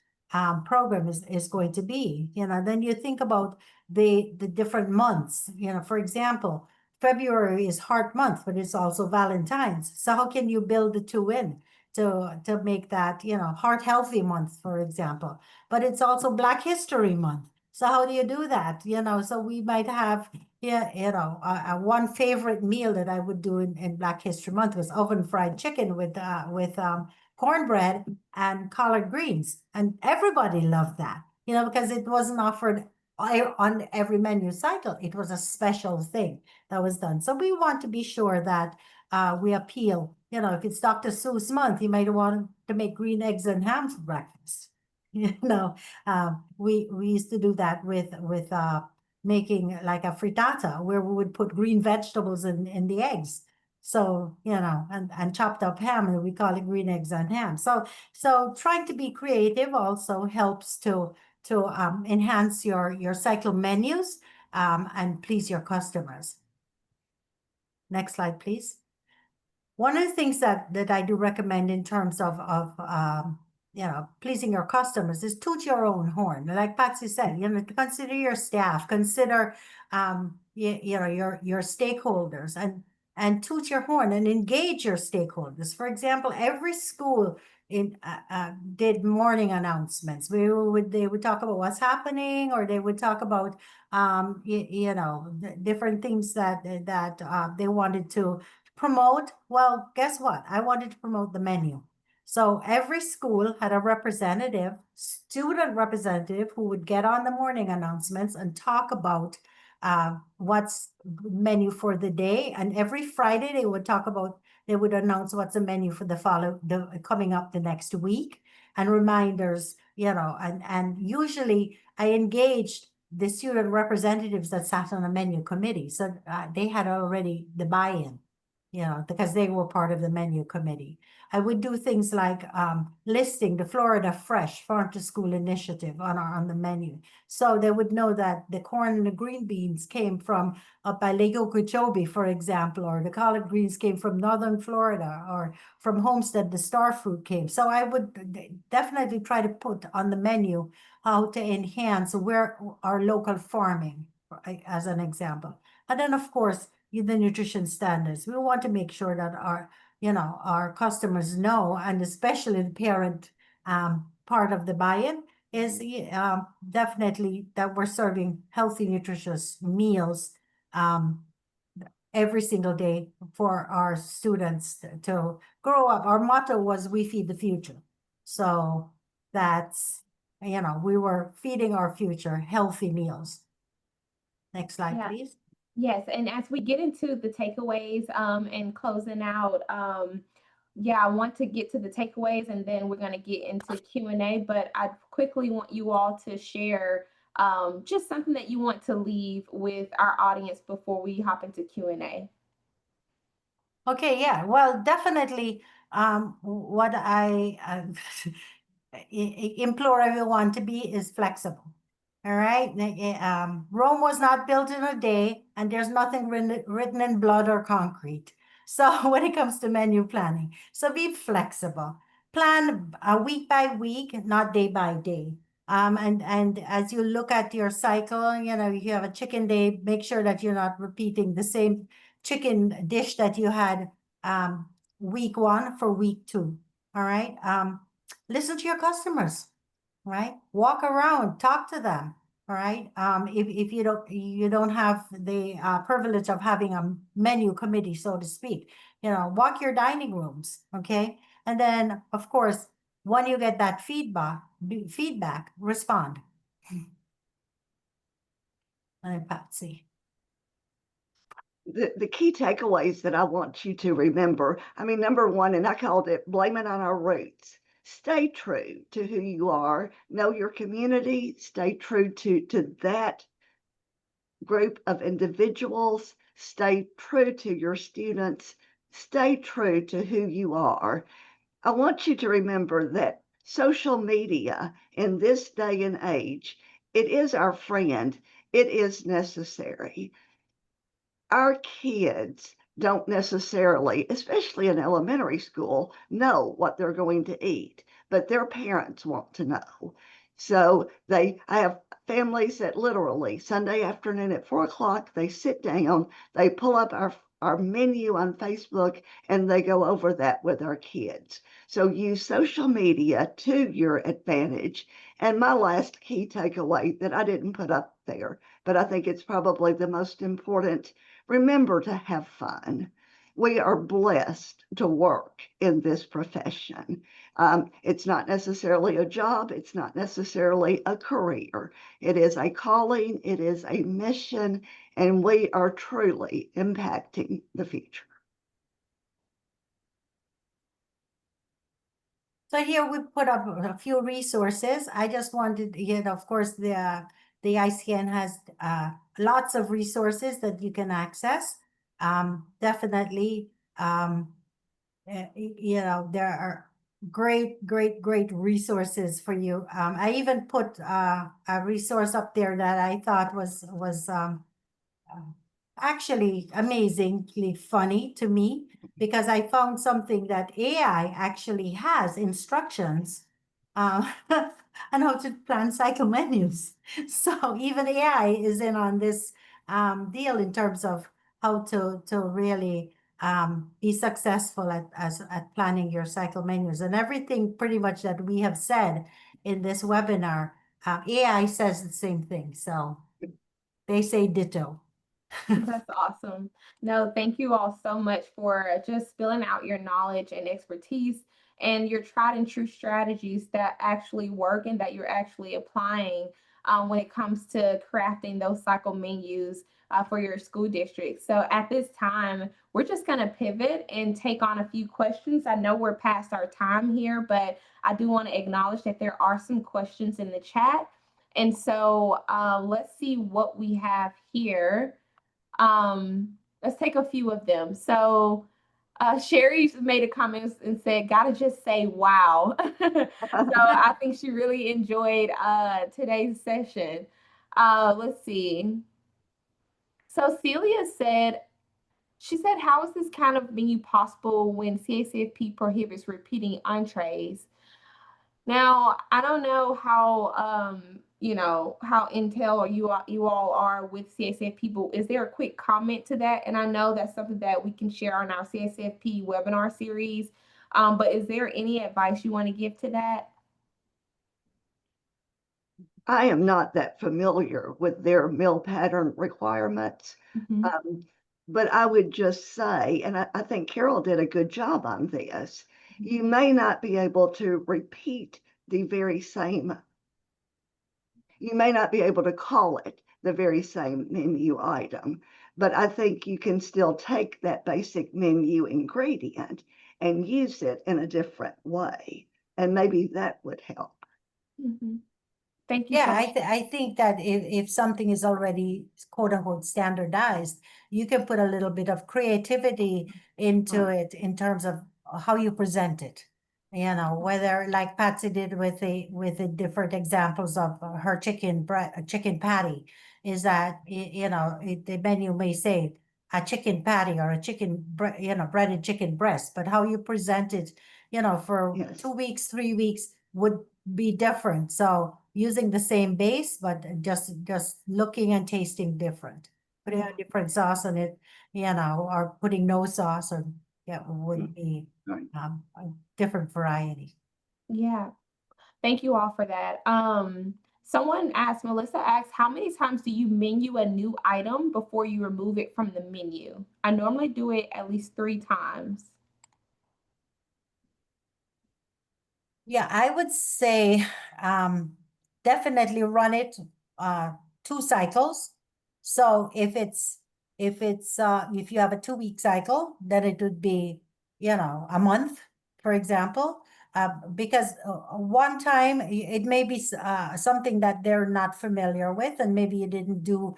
program is going to be. Then you think about the different months. For example, February is Heart Month, but it's also Valentine's. So how can you build the two in to make that Heart Healthy Month, for example? But it's also Black History Month. So how do you do that? So we might have one favorite meal that I would do in Black History Month was oven fried chicken with cornbread and collard greens. And everybody loved that, because it wasn't offered on every menu cycle. It was a special thing that was done. So we want to be sure that we appeal. If it's Dr. Seuss month, you might want to make green eggs and ham for breakfast. We used to do that with making like a frittata, where we would put green vegetables in the eggs. So, and chopped up ham, and we call it green eggs and ham. So trying to be creative also helps to enhance your cycle menus and please your customers. Next slide, please. one of the things that I do recommend in terms of pleasing your customers is toot your own horn. Like Patsy said, consider your staff, consider your stakeholders, and toot your horn and engage your stakeholders. For example, every school did morning announcements. They would talk about what's happening, or they would talk about different things that they wanted to promote. Well, guess what? I wanted to promote the menu. So every school had a representative, student representative, who would get on the morning announcements and talk about what's menu for the day. And every Friday they would announce what's the menu for the coming up the next week, and reminders, and usually I engaged the student representatives that sat on the menu committee. So they had already the buy-in, because they were part of the menu committee. I would do things like listing the Florida Fresh Farm to School initiative on the menu. So they would know that the corn and the green beans came from up by Lake Okeechobee, for example, or the collard greens came from Northern Florida, or from Homestead, the star fruit came. So I would definitely try to put on the menu how to enhance where our local farming, as an example. And then, of course, the nutrition standards. We want to make sure that our customers know, and especially the parent part of the buy-in is definitely that we're serving healthy, nutritious meals every single day for our students to grow up. Our motto was "We feed the future." So that's, we were feeding our future healthy meals. Next slide, Yeah. please. Yes, and as we get into the takeaways and closing out, yeah, I want to get to the takeaways and then we're going to get into Q&A, but I quickly want you all to share just something that you want to leave with our audience before we hop into Q&A. Okay, yeah. Well, definitely, what I implore everyone to be is flexible. All right. Rome was not built in a day, and there's nothing written in blood or concrete. So when it comes to menu planning, so be flexible. Plan week by week, not day by day. And as you look at your cycle, if you have a chicken day, make sure that you're not repeating the same chicken dish that you had week one for week two. All right. Listen to your customers, right? Walk around, talk to them. All right. If you don't have the privilege of having a menu committee, so to speak, walk your dining rooms. Okay. And then, of course, when you get that feedback, respond. And Patsy. The key takeaways that I want you to remember, I mean, number one, and I called it blame it on our roots. Stay true to who you are, know your community, stay true to that group of individuals, stay true to your students, stay true to who you are. I want you to remember that social media in this day and age, it is our friend, it is necessary. Our kids don't necessarily, especially in elementary school, know what they're going to eat, but their parents want to know. So I have families that literally Sunday afternoon at 4 o'clock, they sit down, they pull up our menu on Facebook, and they go over that with our kids. So use social media to your advantage. And my last key takeaway that I didn't put up there, but I think it's probably the most important: remember to have fun. We are blessed to work in this profession. It's not necessarily a job, it's not necessarily a career. It is a calling, it is a mission, and we are truly impacting the future. So here we put up a few resources. I just wanted, of course, the ICN has lots of resources that you can access. Definitely, there are great resources for you. I even put a resource up there that I thought was actually amazingly funny to me because I found something that AI actually has instructions uh, on how to plan cycle menus. So even AI is in on this deal in terms of how to really be successful at planning your cycle menus, and everything pretty much that we have said in this webinar. AI says the same thing, so they say ditto. That's awesome. No, thank you all so much for just spilling out your knowledge and expertise and your tried and true strategies that actually work and that you're actually applying when it comes to crafting those cycle menus for your school district. So at this time, we're just going to pivot and take on a few questions. I know we're past our time here, but I do want to acknowledge that there are some questions in the chat. And so let's see what we have here. Let's take a few of them. So Sherry made a comment and said, "Gotta just say wow." So I think she really enjoyed today's session. Let's see. So Celia said, she said, "How is this kind of menu possible when CACFP prohibits repeating entrees?" Now, I don't know how how intel you all are with CSF people. Is there a quick comment to that? And I know that's something that we can share on our CSFP webinar series. But is there any advice you want to give to that? I am not that familiar with their meal pattern requirements. Mhm. But I would just say, and I think Carol did a good job on this, you may not be able to repeat the very same, you may not be able to call it the very same menu item, but I think you can still take that basic menu ingredient and use it in a different way. And maybe that would help. Mhm. Thank you Yeah, so much. I think that if something is already quote unquote standardized, you can put a little bit of creativity into Right. it in terms of how you present it. You know, whether like Patsy did with the different examples of her chicken patty, is that the menu may say a chicken patty or a breaded chicken breast, but how you present it, for Yes. 2 weeks, 3 weeks would be different. So using the same base, but just looking and tasting different. Putting a different sauce on it, or putting no sauce, or yeah, would be Right. a different variety. Yeah. Thank you all for that. Melissa asked, how many times do you menu a new item before you remove it from the menu? I normally do it at least 3 times. Yeah, I would say definitely run it 2 cycles. So if you have a 2 week cycle, then it would be, a month, for example. Because one time it may be something that they're not familiar with, and maybe you didn't do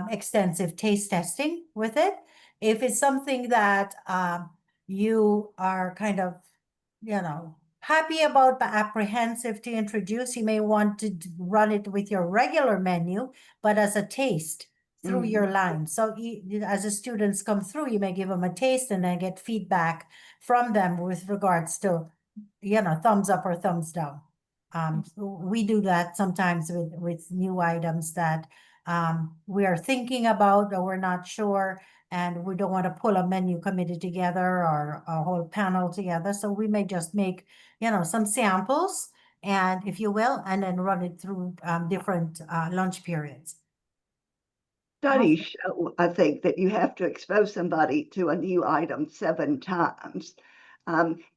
extensive taste testing with it. If it's something that you are kind of, happy about but apprehensive to introduce, you may want to run it with your regular menu, but as a taste through your line. So as the students come through, you may give them a taste and then get feedback from them with regards to, thumbs up or thumbs down. We do that sometimes with new items that we are thinking about or we're not sure, and we don't want to pull a menu committee together or a whole panel together. So we may just make, some samples, and if you will, and then run it through different lunch periods. Studies show, I think, that you have to expose somebody to a new item 7 times.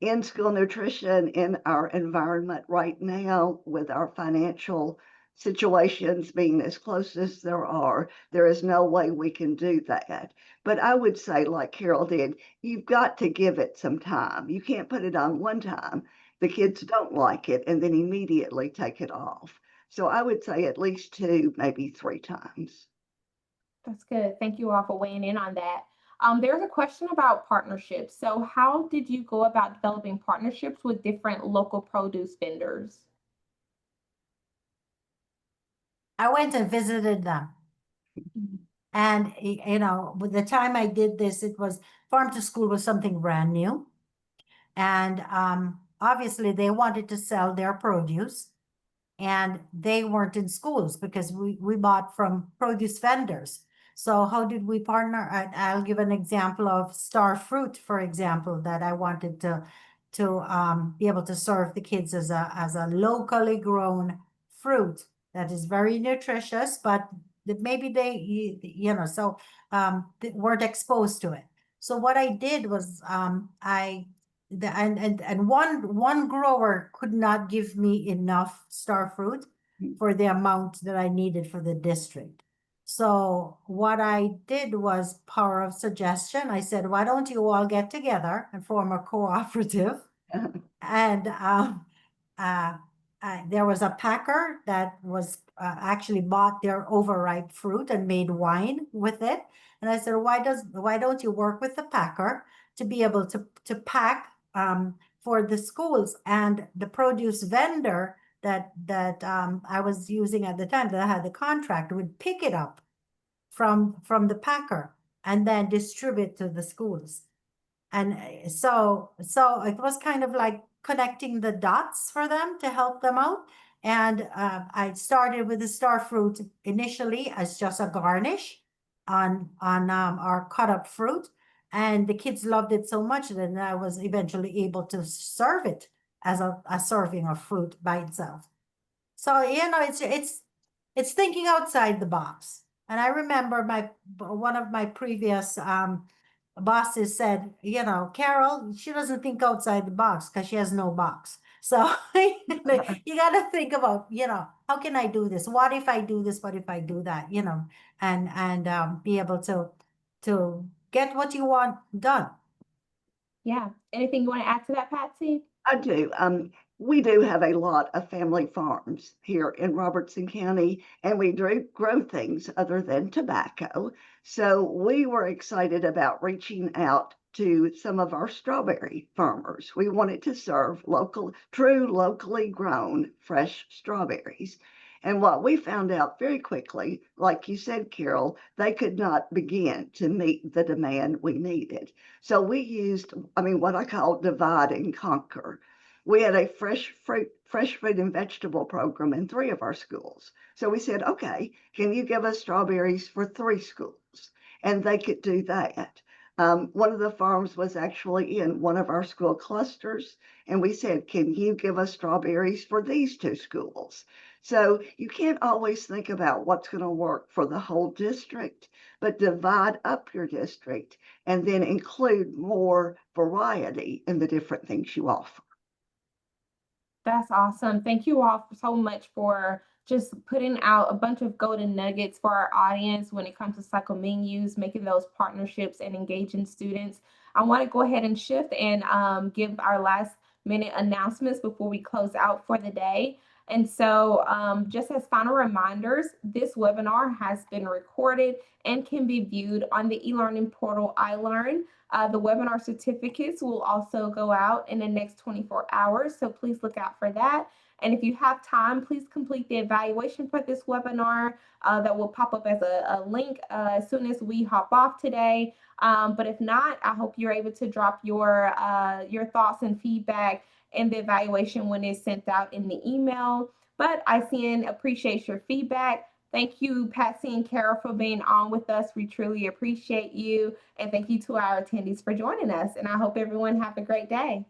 In school nutrition, in our environment right now, with our financial situations being as close as there is no way we can do that. But I would say, like Carol did, you've got to give it some time. You can't put it on one time. The kids don't like it and then immediately take it off. So I would say at least 2, maybe 3 times. That's good. Thank you all for weighing in on that. There's a question about partnerships. So, how did you go about developing partnerships with different local produce vendors? I went and visited them. And, you know, with the time I did this, it was farm to school was something brand new. And obviously they wanted to sell their produce and they weren't in schools because we bought from produce vendors. So how did we partner? I'll give an example of Star Fruit, for example, that I wanted to be able to serve the kids as a locally grown fruit that is very nutritious, but that maybe they you know so they weren't exposed to it. So what I did was and one grower could not give me enough star fruit for the amount that I needed for the district. So what I did was power of suggestion. I said, why don't you all get together and form a cooperative? And uh, there was a packer that was actually bought their overripe fruit and made wine with it. And I said, why don't you work with the packer to be able to pack for the schools? And the produce vendor that I was using at the time that I had the contract would pick it up from the packer and then distribute to the schools. And so it was kind of like connecting the dots for them to help them out. And I started with the star fruit initially as just a garnish on our cut up fruit, and the kids loved it so much that I was eventually able to serve it as a serving of fruit by itself. So you know, it's thinking outside the box. And I remember one of my previous bosses said, you know, Carol, she doesn't think outside the box because she has no box. So you got to think about, you know, how can I do this? What if I do this? What if I do that? You know, and be able to get what you want done. Yeah. Anything you want to add to that, Patsy? I do. We do have a lot of family farms here in Robertson County, and we do grow things other than tobacco. So we were excited about reaching out to some of our strawberry farmers. We wanted to serve true locally grown fresh strawberries. And what we found out very quickly, like you said, Carol, they could not begin to meet the demand we needed. So we used, what I call divide and conquer. We had a fresh fruit and vegetable program in 3 of our schools. So we said, okay, can you give us strawberries for 3 schools? And they could do that. One of the farms was actually in one of our school clusters, and we said, can you give us strawberries for these 2 schools? So you can't always think about what's going to work for the whole district, but divide up your district and then include more variety in the different things you offer. That's awesome. Thank you all so much for just putting out a bunch of golden nuggets for our audience when it comes to cycle menus, making those partnerships and engaging students. I want to go ahead and shift and give our last minute announcements before we close out for the day. And so, just as final reminders, this webinar has been recorded and can be viewed on the e-learning portal iLearn. The webinar certificates will also go out in the next 24 hours, so please look out for that. And if you have time, please complete the evaluation for this webinar that will pop up as a link as soon as we hop off today. But if not, I hope you're able to drop your thoughts and feedback in the evaluation when it's sent out in the email. But I see and appreciate your feedback. Thank you, Patsy and Carol, for being on with us. We truly appreciate you. And thank you to our attendees for joining us. And I hope everyone have a great day.